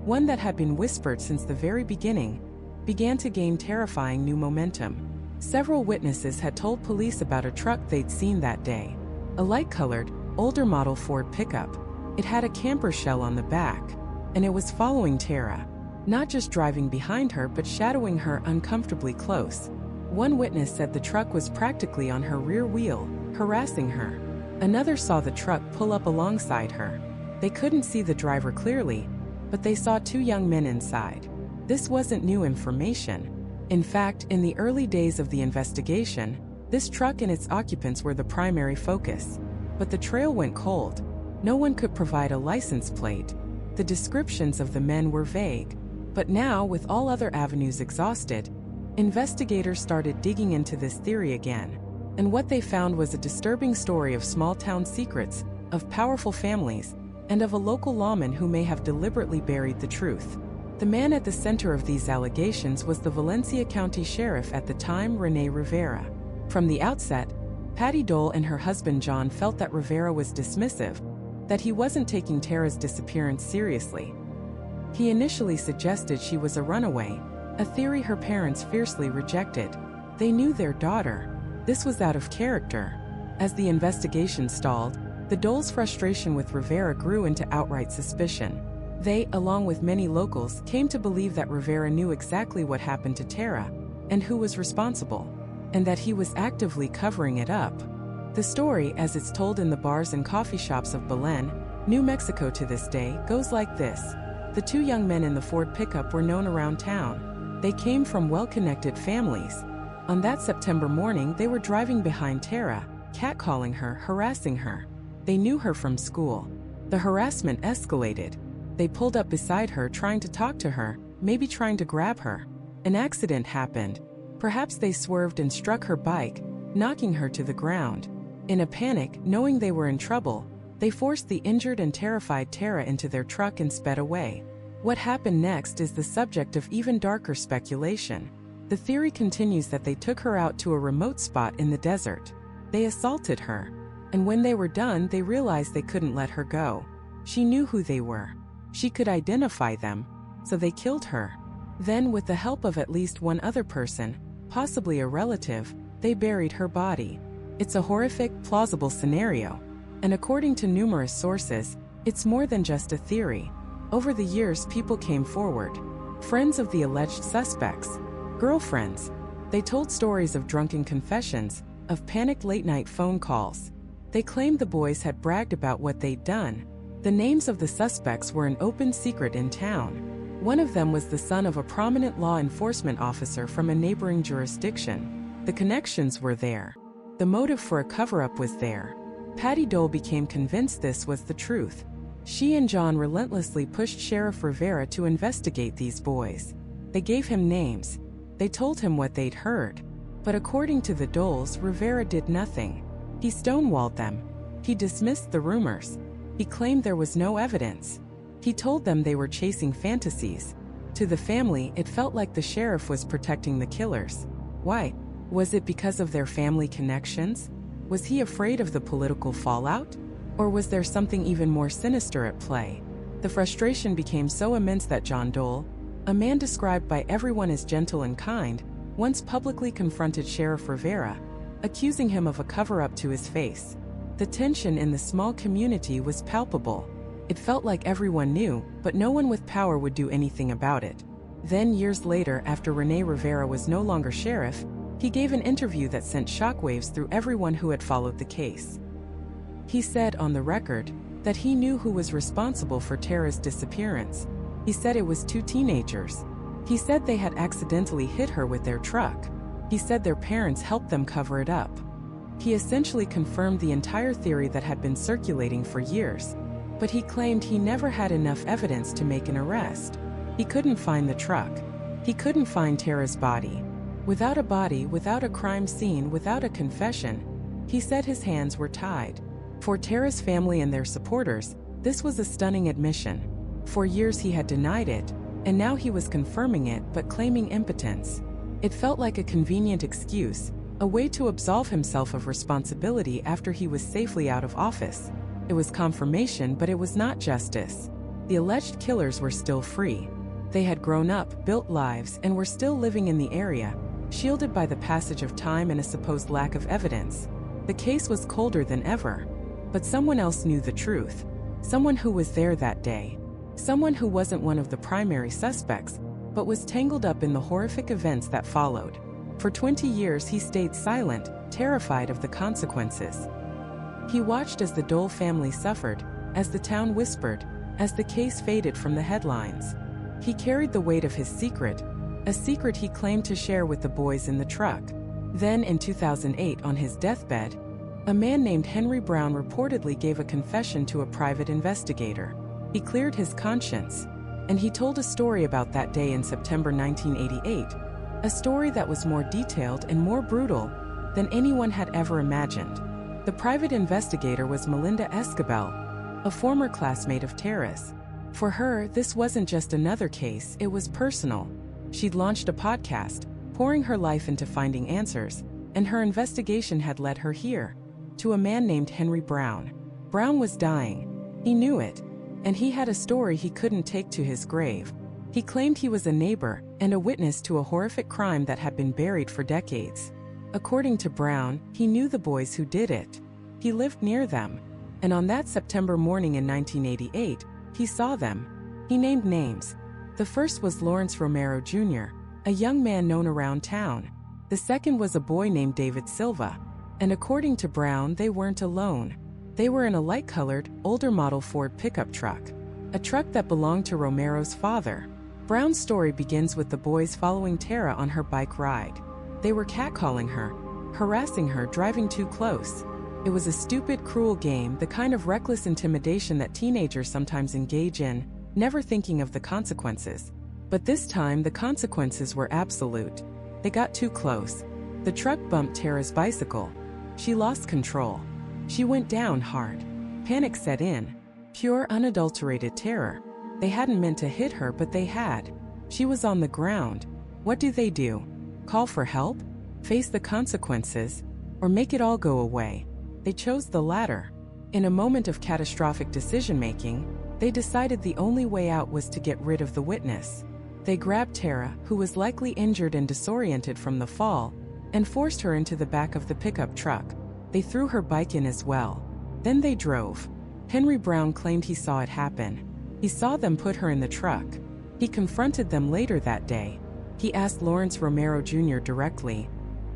one that had been whispered since the very beginning, began to gain terrifying new momentum. Several witnesses had told police about a truck they'd seen that day. A light-colored, older model Ford pickup. It had a camper shell on the back, and it was following Tara. Not just driving behind her but shadowing her uncomfortably close. One witness said the truck was practically on her rear wheel, harassing her. Another saw the truck pull up alongside her. They couldn't see the driver clearly, but they saw 2 young men inside. This wasn't new information. In fact, in the early days of the investigation, this truck and its occupants were the primary focus. But the trail went cold. No one could provide a license plate. The descriptions of the men were vague. But now, with all other avenues exhausted, investigators started digging into this theory again. And what they found was a disturbing story of small-town secrets, of powerful families, and of a local lawman who may have deliberately buried the truth. The man at the center of these allegations was the Valencia County Sheriff at the time, Rene Rivera. From the outset, Patty Dole and her husband John felt that Rivera was dismissive, that he wasn't taking Tara's disappearance seriously. He initially suggested she was a runaway, a theory her parents fiercely rejected. They knew their daughter. This was out of character. As the investigation stalled, the Doles' frustration with Rivera grew into outright suspicion. They, along with many locals, came to believe that Rivera knew exactly what happened to Tara, and who was responsible, and that he was actively covering it up. The story, as it's told in the bars and coffee shops of Belen, New Mexico to this day, goes like this. The 2 young men in the Ford pickup were known around town. They came from well-connected families. On that September morning, they were driving behind Tara, catcalling her, harassing her. They knew her from school. The harassment escalated. They pulled up beside her trying to talk to her, maybe trying to grab her. An accident happened. Perhaps they swerved and struck her bike, knocking her to the ground. In a panic, knowing they were in trouble, they forced the injured and terrified Tara into their truck and sped away. What happened next is the subject of even darker speculation. The theory continues that they took her out to a remote spot in the desert. They assaulted her. And when they were done, they realized they couldn't let her go. She knew who they were. She could identify them, so they killed her. Then, with the help of at least one other person, possibly a relative, they buried her body. It's a horrific, plausible scenario. And according to numerous sources, it's more than just a theory. Over the years, people came forward. Friends of the alleged suspects. Girlfriends. They told stories of drunken confessions, of panicked late-night phone calls. They claimed the boys had bragged about what they'd done. The names of the suspects were an open secret in town. One of them was the son of a prominent law enforcement officer from a neighboring jurisdiction. The connections were there. The motive for a cover-up was there. Patty Dole became convinced this was the truth. She and John relentlessly pushed Sheriff Rivera to investigate these boys. They gave him names. They told him what they'd heard. But according to the Doles, Rivera did nothing. He stonewalled them. He dismissed the rumors. He claimed there was no evidence. He told them they were chasing fantasies. To the family, it felt like the sheriff was protecting the killers. Why? Was it because of their family connections? Was he afraid of the political fallout? Or was there something even more sinister at play? The frustration became so immense that John Dole, a man described by everyone as gentle and kind, once publicly confronted Sheriff Rivera. accusing him of a cover-up to his face. The tension in the small community was palpable. It felt like everyone knew, but no one with power would do anything about it. Then, years later, after Rene Rivera was no longer sheriff, he gave an interview that sent shockwaves through everyone who had followed the case. He said on the record that he knew who was responsible for Tara's disappearance. He said it was two teenagers. He said they had accidentally hit her with their truck. He said their parents helped them cover it up. He essentially confirmed the entire theory that had been circulating for years, but he claimed he never had enough evidence to make an arrest. He couldn't find the truck. He couldn't find Tara's body. Without a body, without a crime scene, without a confession, he said his hands were tied. For Tara's family and their supporters, this was a stunning admission. For years he had denied it, and now he was confirming it but claiming impotence. It felt like a convenient excuse, a way to absolve himself of responsibility after he was safely out of office. It was confirmation, but it was not justice. The alleged killers were still free. They had grown up, built lives, and were still living in the area, shielded by the passage of time and a supposed lack of evidence. The case was colder than ever. But someone else knew the truth. Someone who was there that day. Someone who wasn't one of the primary suspects, but was tangled up in the horrific events that followed. For 20 years he stayed silent, terrified of the consequences. He watched as the Dole family suffered, as the town whispered, as the case faded from the headlines. He carried the weight of his secret, a secret he claimed to share with the boys in the truck. Then in 2008, on his deathbed, a man named Henry Brown reportedly gave a confession to a private investigator. He cleared his conscience, and he told a story about that day in September 1988, a story that was more detailed and more brutal than anyone had ever imagined. The private investigator was Melinda Escobel, a former classmate of Tara's. For her, this wasn't just another case, it was personal. She'd launched a podcast, pouring her life into finding answers, and her investigation had led her here, to a man named Henry Brown. Brown was dying. He knew it, and he had a story he couldn't take to his grave. He claimed he was a neighbor and a witness to a horrific crime that had been buried for decades. According to Brown, he knew the boys who did it. He lived near them, and on that September morning in 1988, he saw them. He named names. The first was Lawrence Romero Jr., a young man known around town. The second was a boy named David Silva. And according to Brown, they weren't alone. They were in a light-colored, older model Ford pickup truck, a truck that belonged to Romero's father. Brown's story begins with the boys following Tara on her bike ride. They were catcalling her, harassing her, driving too close. It was a stupid, cruel game, the kind of reckless intimidation that teenagers sometimes engage in, never thinking of the consequences. But this time, the consequences were absolute. They got too close. The truck bumped Tara's bicycle. She lost control. She went down hard. Panic set in. Pure, unadulterated terror. They hadn't meant to hit her, but they had. She was on the ground. What do? Call for help? Face the consequences? Or make it all go away? They chose the latter. In a moment of catastrophic decision-making, they decided the only way out was to get rid of the witness. They grabbed Tara, who was likely injured and disoriented from the fall, and forced her into the back of the pickup truck. They threw her bike in as well. Then they drove. Henry Brown claimed he saw it happen. He saw them put her in the truck. He confronted them later that day. He asked Lawrence Romero Jr. directly,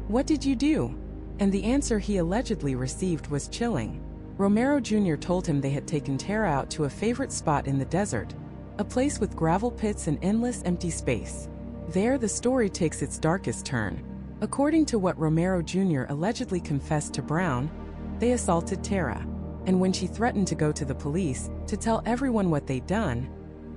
"What did you do?" And the answer he allegedly received was chilling. Romero Jr. told him they had taken Tara out to a favorite spot in the desert, a place with gravel pits and endless empty space. There, the story takes its darkest turn. According to what Romero Jr. allegedly confessed to Brown, they assaulted Tara, and when she threatened to go to the police to tell everyone what they'd done,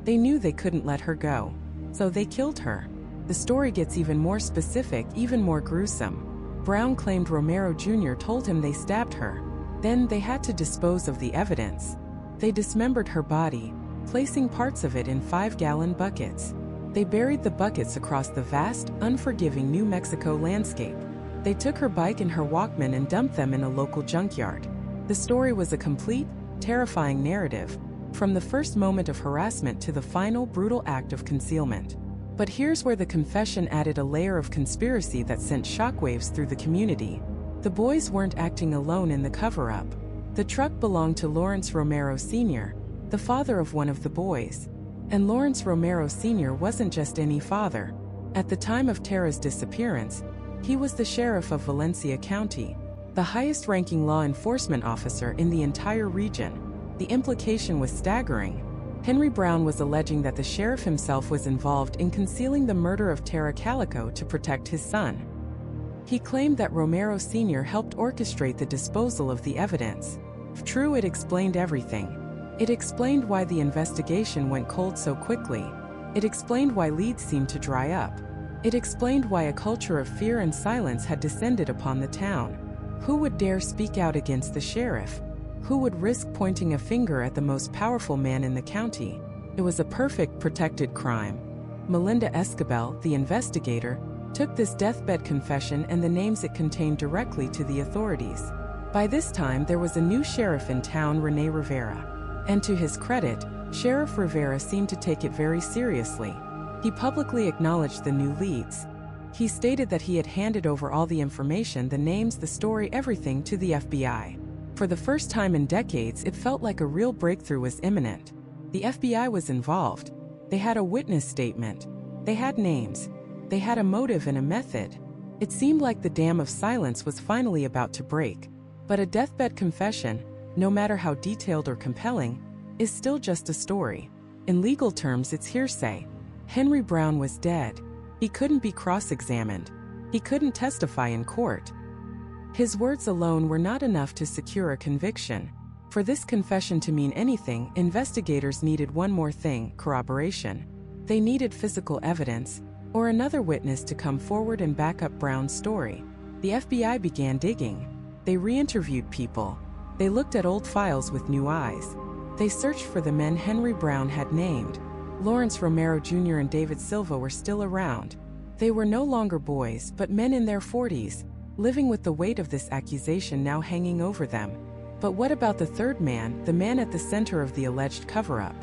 they knew they couldn't let her go, so they killed her. The story gets even more specific, even more gruesome. Brown claimed Romero Jr. told him they stabbed her. Then they had to dispose of the evidence. They dismembered her body, placing parts of it in 5-gallon buckets. They buried the buckets across the vast, unforgiving New Mexico landscape. They took her bike and her Walkman and dumped them in a local junkyard. The story was a complete, terrifying narrative, from the first moment of harassment to the final brutal act of concealment. But here's where the confession added a layer of conspiracy that sent shockwaves through the community. The The boys weren't acting alone in the cover-up. The truck belonged to Lawrence Romero Sr., the father of one of the boys. And Lawrence Romero Sr. wasn't just any father. At the time of Tara's disappearance, he was the sheriff of Valencia County, the highest-ranking law enforcement officer in the entire region. The implication was staggering. Henry Brown was alleging that the sheriff himself was involved in concealing the murder of Tara Calico to protect his son. He claimed that Romero Sr. helped orchestrate the disposal of the evidence. If true, it explained everything. It explained why the investigation went cold so quickly. It explained why leads seemed to dry up. It explained why a culture of fear and silence had descended upon the town. Who would dare speak out against the sheriff? Who would risk pointing a finger at the most powerful man in the county? It was a perfect protected crime. Melinda Escobel, the investigator, took this deathbed confession and the names it contained directly to the authorities. By this time, there was a new sheriff in town, Rene Rivera. And to his credit, Sheriff Rivera seemed to take it very seriously. He publicly acknowledged the new leads. He stated that he had handed over all the information, the names, the story, everything to the FBI. For the first time in decades, it felt like a real breakthrough was imminent. The FBI was involved. They had a witness statement. They had names. They had a motive and a method. It seemed like the dam of silence was finally about to break. But a deathbed confession, no matter how detailed or compelling, is still just a story. In legal terms, it's hearsay. Henry Brown was dead. He couldn't be cross-examined. He couldn't testify in court. His words alone were not enough to secure a conviction. For this confession to mean anything, investigators needed one more thing: corroboration. They needed physical evidence, or another witness to come forward and back up Brown's story. The FBI began digging. They re-interviewed people. They looked at old files with new eyes. They searched for the men Henry Brown had named. Lawrence Romero Jr. and David Silva were still around. They were no longer boys, but men in their 40s, living with the weight of this accusation now hanging over them. But what about the third man, the man at the center of the alleged cover-up?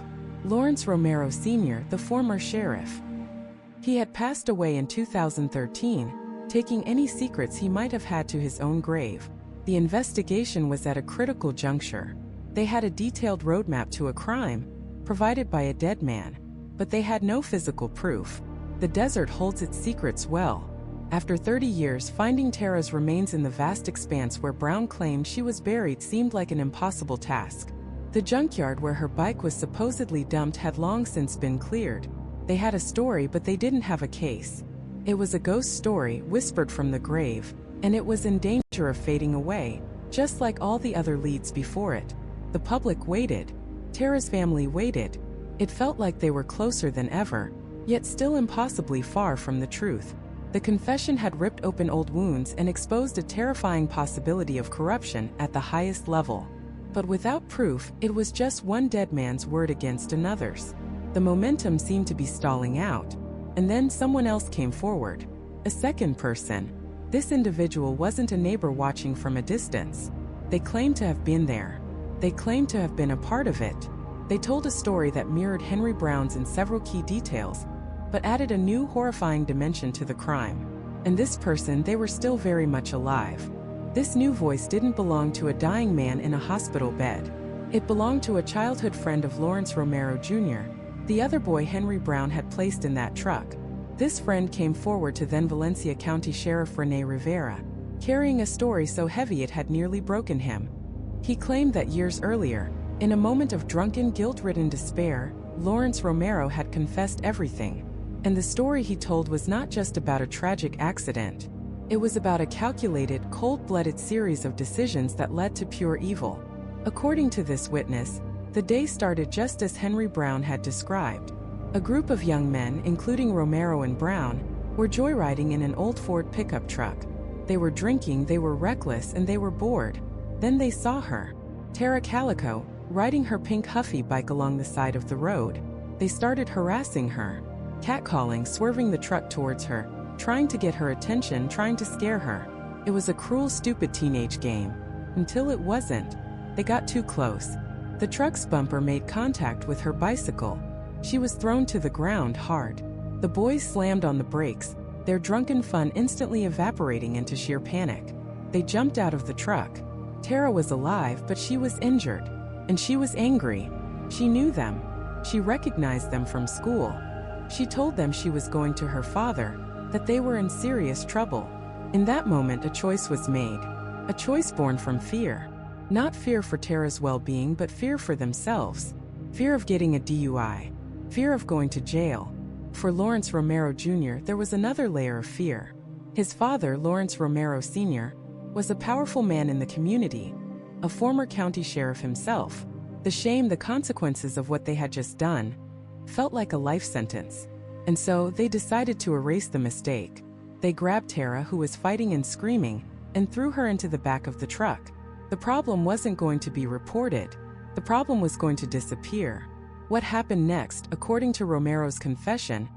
Lawrence Romero Sr., the former sheriff. He had passed away in 2013, taking any secrets he might have had to his own grave. The investigation was at a critical juncture. They had a detailed roadmap to a crime, provided by a dead man, but they had no physical proof. The desert holds its secrets well. After 30 years, finding Tara's remains in the vast expanse where Brown claimed she was buried seemed like an impossible task. The junkyard where her bike was supposedly dumped had long since been cleared. They had a story, but they didn't have a case. It was a ghost story, whispered from the grave, and it was in danger of fading away, just like all the other leads before it. The public waited. Tara's family waited. It felt like they were closer than ever, yet still impossibly far from the truth. The confession had ripped open old wounds and exposed a terrifying possibility of corruption at the highest level. But without proof, it was just one dead man's word against another's. The momentum seemed to be stalling out. And then someone else came forward. A second person. This individual wasn't a neighbor watching from a distance. They claimed to have been there. They claimed to have been a part of it. They told a story that mirrored Henry Brown's in several key details, but added a new horrifying dimension to the crime. And this person, they were still very much alive. This new voice didn't belong to a dying man in a hospital bed. It belonged to a childhood friend of Lawrence Romero Jr., the other boy Henry Brown had placed in that truck. This friend came forward to then Valencia County Sheriff Rene Rivera, carrying a story so heavy it had nearly broken him. He claimed that years earlier, in a moment of drunken, guilt-ridden despair, Lawrence Romero had confessed everything. And the story he told was not just about a tragic accident. It was about a calculated, cold-blooded series of decisions that led to pure evil. According to this witness, the day started just as Henry Brown had described. A group of young men, including Romero and Brown, were joyriding in an old Ford pickup truck. They were drinking, they were reckless, and they were bored. Then they saw her, Tara Calico, riding her pink Huffy bike along the side of the road. They started harassing her, catcalling, swerving the truck towards her, trying to get her attention, trying to scare her. It was a cruel, stupid teenage game. Until it wasn't. They got too close. The truck's bumper made contact with her bicycle. She was thrown to the ground hard. The boys slammed on the brakes, their drunken fun instantly evaporating into sheer panic. They jumped out of the truck. Tara was alive, but she was injured. And she was angry. She knew them. She recognized them from school. She told them she was going to her father, that they were in serious trouble. In that moment, a choice was made. A choice born from fear. Not fear for Tara's well-being, but fear for themselves. Fear of getting a DUI. Fear of going to jail. For Lawrence Romero Jr., there was another layer of fear. His father, Lawrence Romero Sr., was a powerful man in the community, a former county sheriff himself. The shame, the consequences of what they had just done, felt like a life sentence. And so, they decided to erase the mistake. They grabbed Tara, who was fighting and screaming, and threw her into the back of the truck. The problem wasn't going to be reported. The problem was going to disappear. What happened next, according to Romero's confession,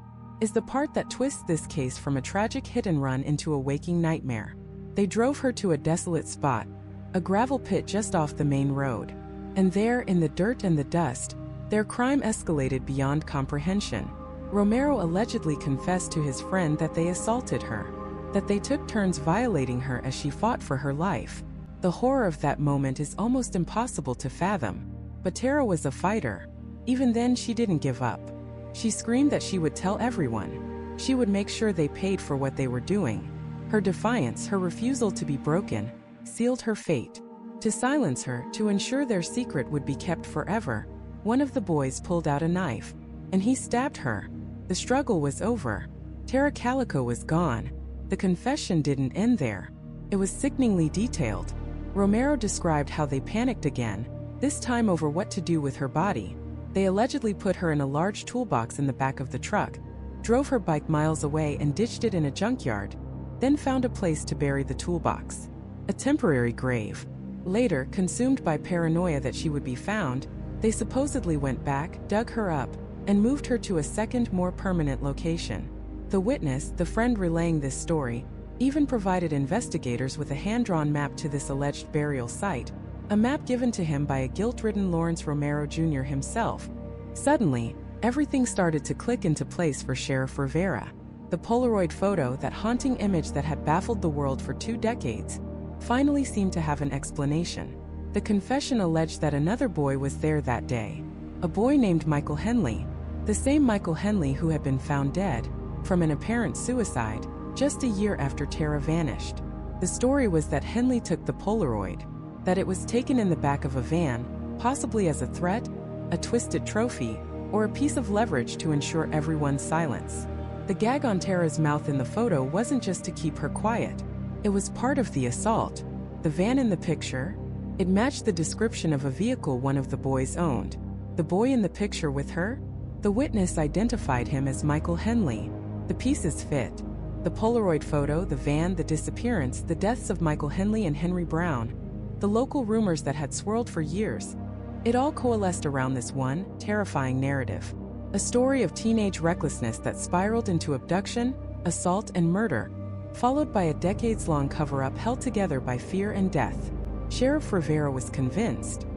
is the part that twists this case from a tragic hit-and-run into a waking nightmare. They drove her to a desolate spot, a gravel pit just off the main road. And there, in the dirt and the dust, their crime escalated beyond comprehension. Romero allegedly confessed to his friend that they assaulted her, that they took turns violating her as she fought for her life. The horror of that moment is almost impossible to fathom. But Tara was a fighter. Even then, she didn't give up. She screamed that she would tell everyone. She would make sure they paid for what they were doing. Her defiance, her refusal to be broken, sealed her fate. To silence her, to ensure their secret would be kept forever, one of the boys pulled out a knife, and he stabbed her. The struggle was over. Tara Calico was gone. The confession didn't end there. It was sickeningly detailed. Romero described how they panicked again, this time over what to do with her body. They allegedly put her in a large toolbox in the back of the truck, drove her bike miles away and ditched it in a junkyard, then found a place to bury the toolbox. A temporary grave. Later, consumed by paranoia that she would be found, they supposedly went back, dug her up, and moved her to a second, more permanent location. The witness, the friend relaying this story, even provided investigators with a hand-drawn map to this alleged burial site, a map given to him by a guilt-ridden Lawrence Romero Jr. himself. Suddenly, everything started to click into place for Sheriff Rivera. The Polaroid photo, that haunting image that had baffled the world for 2 decades, finally seemed to have an explanation. The confession alleged that another boy was there that day. A boy named Michael Henley, the same Michael Henley who had been found dead, from an apparent suicide, just a year after Tara vanished. The story was that Henley took the Polaroid, that it was taken in the back of a van, possibly as a threat, a twisted trophy, or a piece of leverage to ensure everyone's silence. The gag on Tara's mouth in the photo wasn't just to keep her quiet. It was part of the assault. The van in the picture, it matched the description of a vehicle one of the boys owned. The boy in the picture with her? The witness identified him as Michael Henley. The pieces fit. The Polaroid photo, the van, the disappearance, the deaths of Michael Henley and Henry Brown, the local rumors that had swirled for years. It all coalesced around this one terrifying narrative. A story of teenage recklessness that spiraled into abduction, assault, and murder, followed by a decades-long cover-up held together by fear and death. Sheriff Rivera was convinced.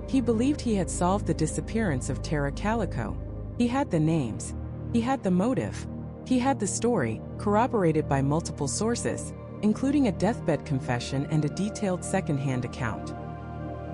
He believed he had solved the disappearance of Tara Calico. He had the names. He had the motive. He had the story, corroborated by multiple sources, including a deathbed confession and a detailed second-hand account.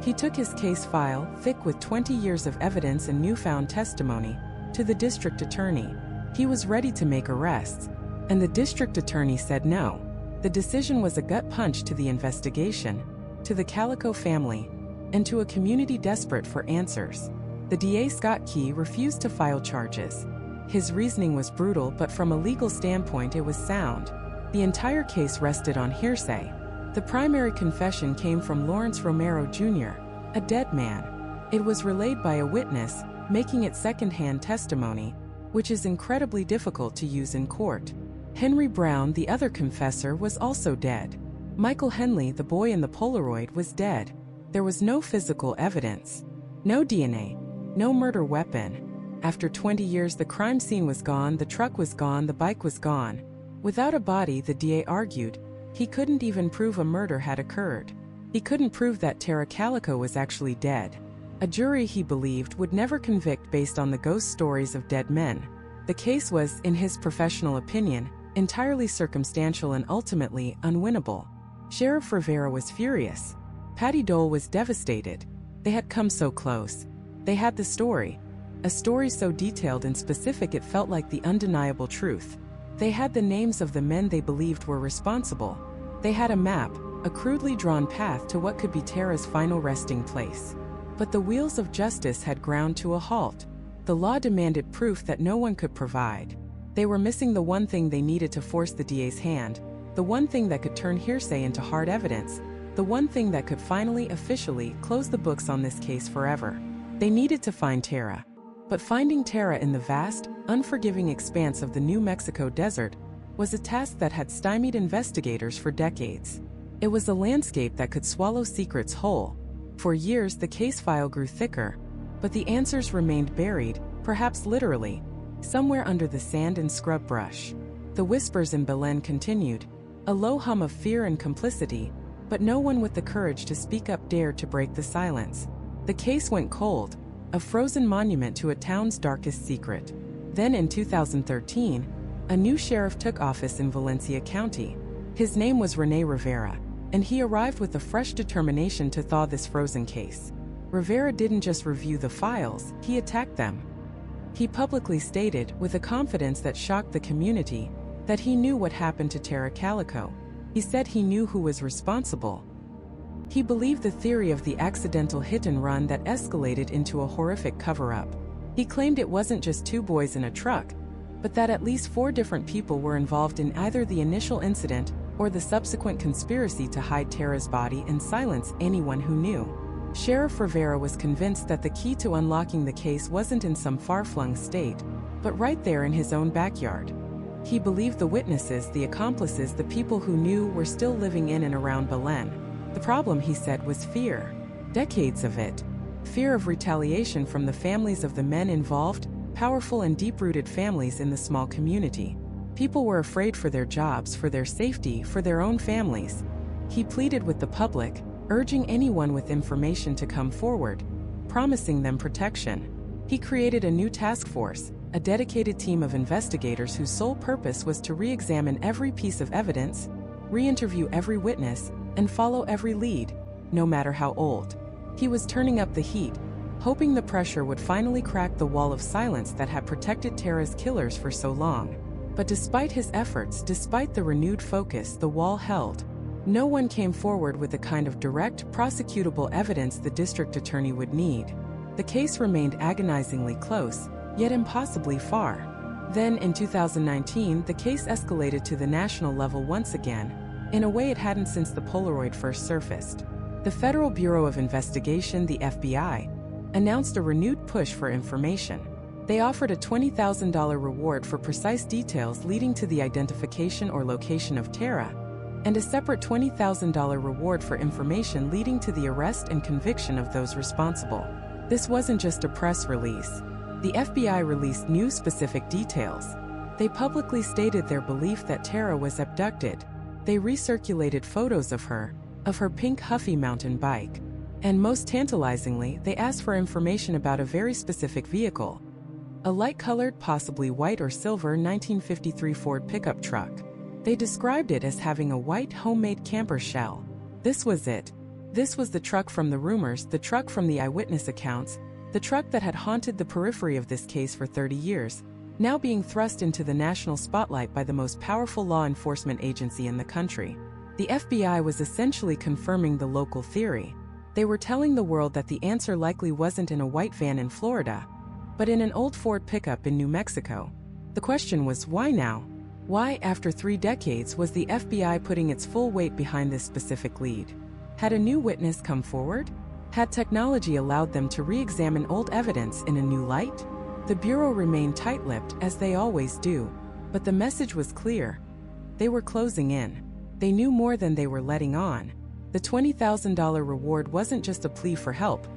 He took his case file, thick with 20 years of evidence and newfound testimony, to the district attorney. He was ready to make arrests, and the district attorney said no. The decision was a gut punch to the investigation, to the Calico family, and to a community desperate for answers. The DA Scott Key refused to file charges. His reasoning was brutal, but from a legal standpoint it was sound. The entire case rested on hearsay. The primary confession came from Lawrence Romero Jr., a dead man. It was relayed by a witness, making it second-hand testimony, which is incredibly difficult to use in court. Henry Brown, the other confessor, was also dead. Michael Henley, the boy in the Polaroid, was dead. There was no physical evidence. No DNA. No murder weapon. After 20 years, the crime scene was gone, the truck was gone, the bike was gone. Without a body, the DA argued, he couldn't even prove a murder had occurred. He couldn't prove that Tara Calico was actually dead. A jury, he believed, would never convict based on the ghost stories of dead men. The case was, in his professional opinion, entirely circumstantial and ultimately unwinnable. Sheriff Rivera was furious. Patty Dole was devastated. They had come so close. They had the story. A story so detailed and specific it felt like the undeniable truth. They had the names of the men they believed were responsible. They had a map, a crudely drawn path to what could be Tara's final resting place. But the wheels of justice had ground to a halt. The law demanded proof that no one could provide. They were missing the one thing they needed to force the DA's hand, the one thing that could turn hearsay into hard evidence, the one thing that could finally officially close the books on this case forever. They needed to find Tara. But finding Tara in the vast, unforgiving expanse of the New Mexico desert was a task that had stymied investigators for decades. It was a landscape that could swallow secrets whole. For years, the case file grew thicker, but the answers remained buried, perhaps literally, somewhere under the sand and scrub brush. The whispers in Belen continued, a low hum of fear and complicity, but no one with the courage to speak up dared to break the silence. The case went cold, a frozen monument to a town's darkest secret. Then in 2013, a new sheriff took office in Valencia County. His name was René Rivera, and he arrived with a fresh determination to thaw this frozen case. Rivera didn't just review the files, he attacked them. He publicly stated, with a confidence that shocked the community, that he knew what happened to Tara Calico. He said he knew who was responsible. He believed the theory of the accidental hit-and-run that escalated into a horrific cover-up. He claimed it wasn't just two boys in a truck, but that at least 4 different people were involved in either the initial incident or the subsequent conspiracy to hide Tara's body and silence anyone who knew. Sheriff Rivera was convinced that the key to unlocking the case wasn't in some far-flung state, but right there in his own backyard. He believed the witnesses, the accomplices, the people who knew were still living in and around Belen. The problem, he said, was fear. Decades of it. Fear of retaliation from the families of the men involved, powerful and deep-rooted families in the small community. People were afraid for their jobs, for their safety, for their own families. He pleaded with the public, urging anyone with information to come forward, promising them protection. He created a new task force, a dedicated team of investigators whose sole purpose was to re-examine every piece of evidence, re-interview every witness, and follow every lead, no matter how old. He was turning up the heat, hoping the pressure would finally crack the wall of silence that had protected Tara's killers for so long. But despite his efforts, despite the renewed focus, the wall held. No one came forward with the kind of direct, prosecutable evidence the district attorney would need. The case remained agonizingly close, yet impossibly far. Then, in 2019, the case escalated to the national level once again, in a way it hadn't since the Polaroid first surfaced. The Federal Bureau of Investigation, the FBI, announced a renewed push for information. They offered a $20,000 reward for precise details leading to the identification or location of Tara, and a separate $20,000 reward for information leading to the arrest and conviction of those responsible. This wasn't just a press release. The FBI released new specific details. They publicly stated their belief that Tara was abducted. They recirculated photos of her pink Huffy mountain bike. And most tantalizingly, they asked for information about a very specific vehicle. A light-colored, possibly white or silver 1953 Ford pickup truck. They described it as having a white homemade camper shell. This was it. This was the truck from the rumors, the truck from the eyewitness accounts, the truck that had haunted the periphery of this case for 30 years, now being thrust into the national spotlight by the most powerful law enforcement agency in the country. The FBI was essentially confirming the local theory. They were telling the world that the answer likely wasn't in a white van in Florida, but in an old Ford pickup in New Mexico. The question was, why now? Why, after 3 decades, was the FBI putting its full weight behind this specific lead? Had a new witness come forward? Had technology allowed them to re-examine old evidence in a new light? The Bureau remained tight-lipped, as they always do, but the message was clear. They were closing in. They knew more than they were letting on. The $20,000 reward wasn't just a plea for help.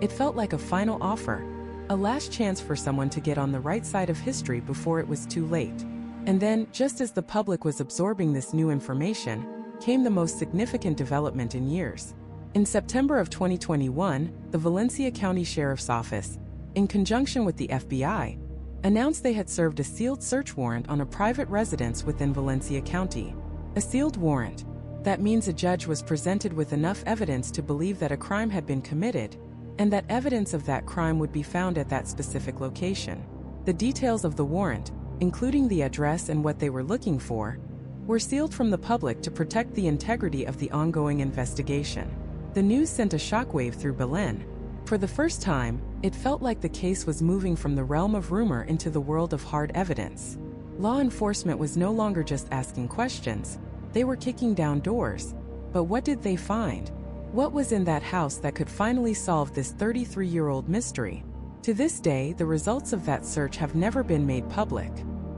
It felt like a final offer, a last chance for someone to get on the right side of history before it was too late. And then, just as the public was absorbing this new information, came the most significant development in years. In September of 2021, the Valencia County Sheriff's Office, in conjunction with the FBI, announced they had served a sealed search warrant on a private residence within Valencia County. A sealed warrant. That means a judge was presented with enough evidence to believe that a crime had been committed, and that evidence of that crime would be found at that specific location. The details of the warrant, including the address and what they were looking for, were sealed from the public to protect the integrity of the ongoing investigation. The news sent a shockwave through Belen. For the first time, it felt like the case was moving from the realm of rumor into the world of hard evidence. Law enforcement was no longer just asking questions, they were kicking down doors. But what did they find? What was in that house that could finally solve this 33-year-old mystery? To this day, the results of that search have never been made public.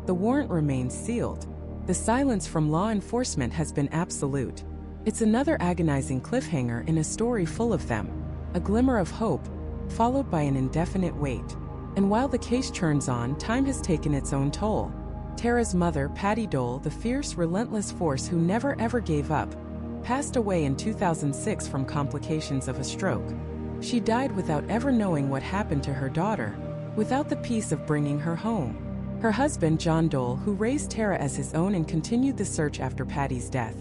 The warrant remains sealed. The silence from law enforcement has been absolute. It's another agonizing cliffhanger in a story full of them. A glimmer of hope, followed by an indefinite wait. And while the case churns on, time has taken its own toll. Tara's mother, Patty Dole, the fierce, relentless force who never ever gave up, passed away in 2006 from complications of a stroke. She died without ever knowing what happened to her daughter, without the peace of bringing her home. Her husband, John Dole, who raised Tara as his own and continued the search after Patty's death,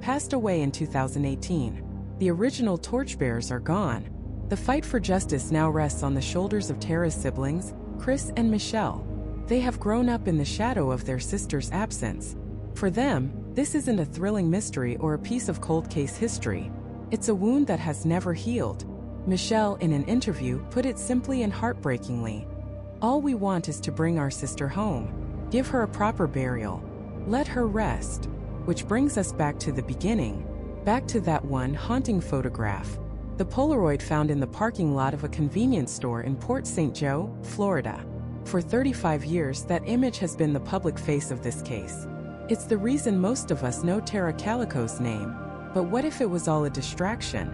passed away in 2018. The original torchbearers are gone. The fight for justice now rests on the shoulders of Tara's siblings, Chris and Michelle. They have grown up in the shadow of their sister's absence. For them, this isn't a thrilling mystery or a piece of cold case history. It's a wound that has never healed. Michelle, in an interview, put it simply and heartbreakingly. All we want is to bring our sister home. Give her a proper burial. Let her rest. Which brings us back to the beginning. Back to that one haunting photograph. The Polaroid found in the parking lot of a convenience store in Port St. Joe, Florida. For 35 years, that image has been the public face of this case. It's the reason most of us know Tara Calico's name. But what if it was all a distraction?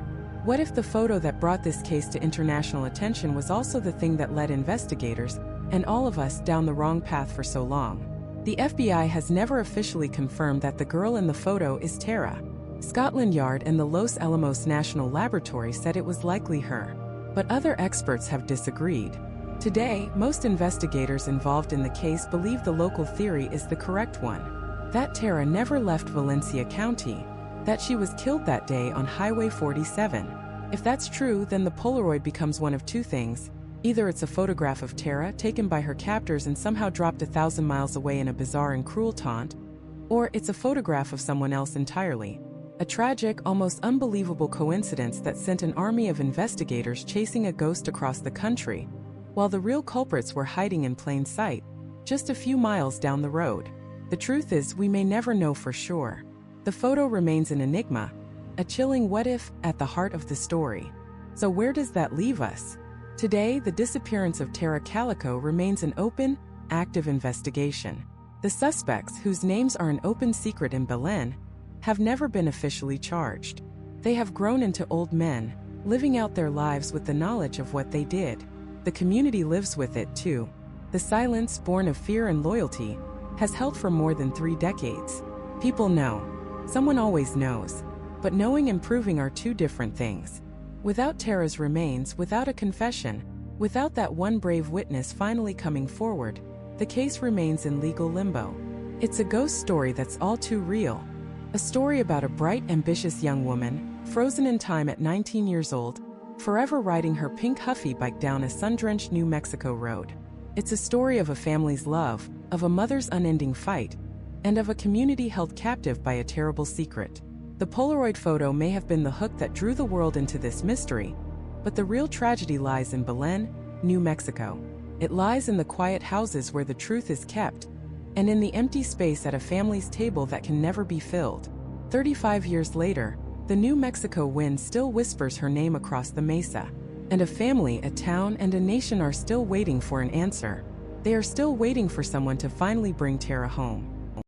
What if the photo that brought this case to international attention was also the thing that led investigators, and all of us, down the wrong path for so long? The FBI has never officially confirmed that the girl in the photo is Tara. Scotland Yard and the Los Alamos National Laboratory said it was likely her. But other experts have disagreed. Today, most investigators involved in the case believe the local theory is the correct one. That Tara never left Valencia County. That she was killed that day on Highway 47. If that's true, then the Polaroid becomes one of two things. Either it's a photograph of Tara taken by her captors and somehow dropped 1,000 miles away in a bizarre and cruel taunt, or it's a photograph of someone else entirely. A tragic, almost unbelievable coincidence that sent an army of investigators chasing a ghost across the country, while the real culprits were hiding in plain sight, just a few miles down the road. The truth is, we may never know for sure. The photo remains an enigma, a chilling what-if at the heart of the story. So where does that leave us? Today, the disappearance of Tara Calico remains an open, active investigation. The suspects, whose names are an open secret in Belen, have never been officially charged. They have grown into old men, living out their lives with the knowledge of what they did. The community lives with it too. The silence, born of fear and loyalty, has held for more than 3 decades. People know. Someone always knows. But knowing and proving are two different things. Without Tara's remains, without a confession, without that one brave witness finally coming forward, the case remains in legal limbo. It's a ghost story that's all too real. A story about a bright, ambitious young woman, frozen in time at 19 years old, forever riding her pink Huffy bike down a sun-drenched New Mexico road. It's a story of a family's love, of a mother's unending fight, and of a community held captive by a terrible secret. The Polaroid photo may have been the hook that drew the world into this mystery, but the real tragedy lies in Belen, New Mexico. It lies in the quiet houses where the truth is kept, and in the empty space at a family's table that can never be filled. 35 years later, the New Mexico wind still whispers her name across the mesa, and a family, a town, and a nation are still waiting for an answer. They are still waiting for someone to finally bring Tara home.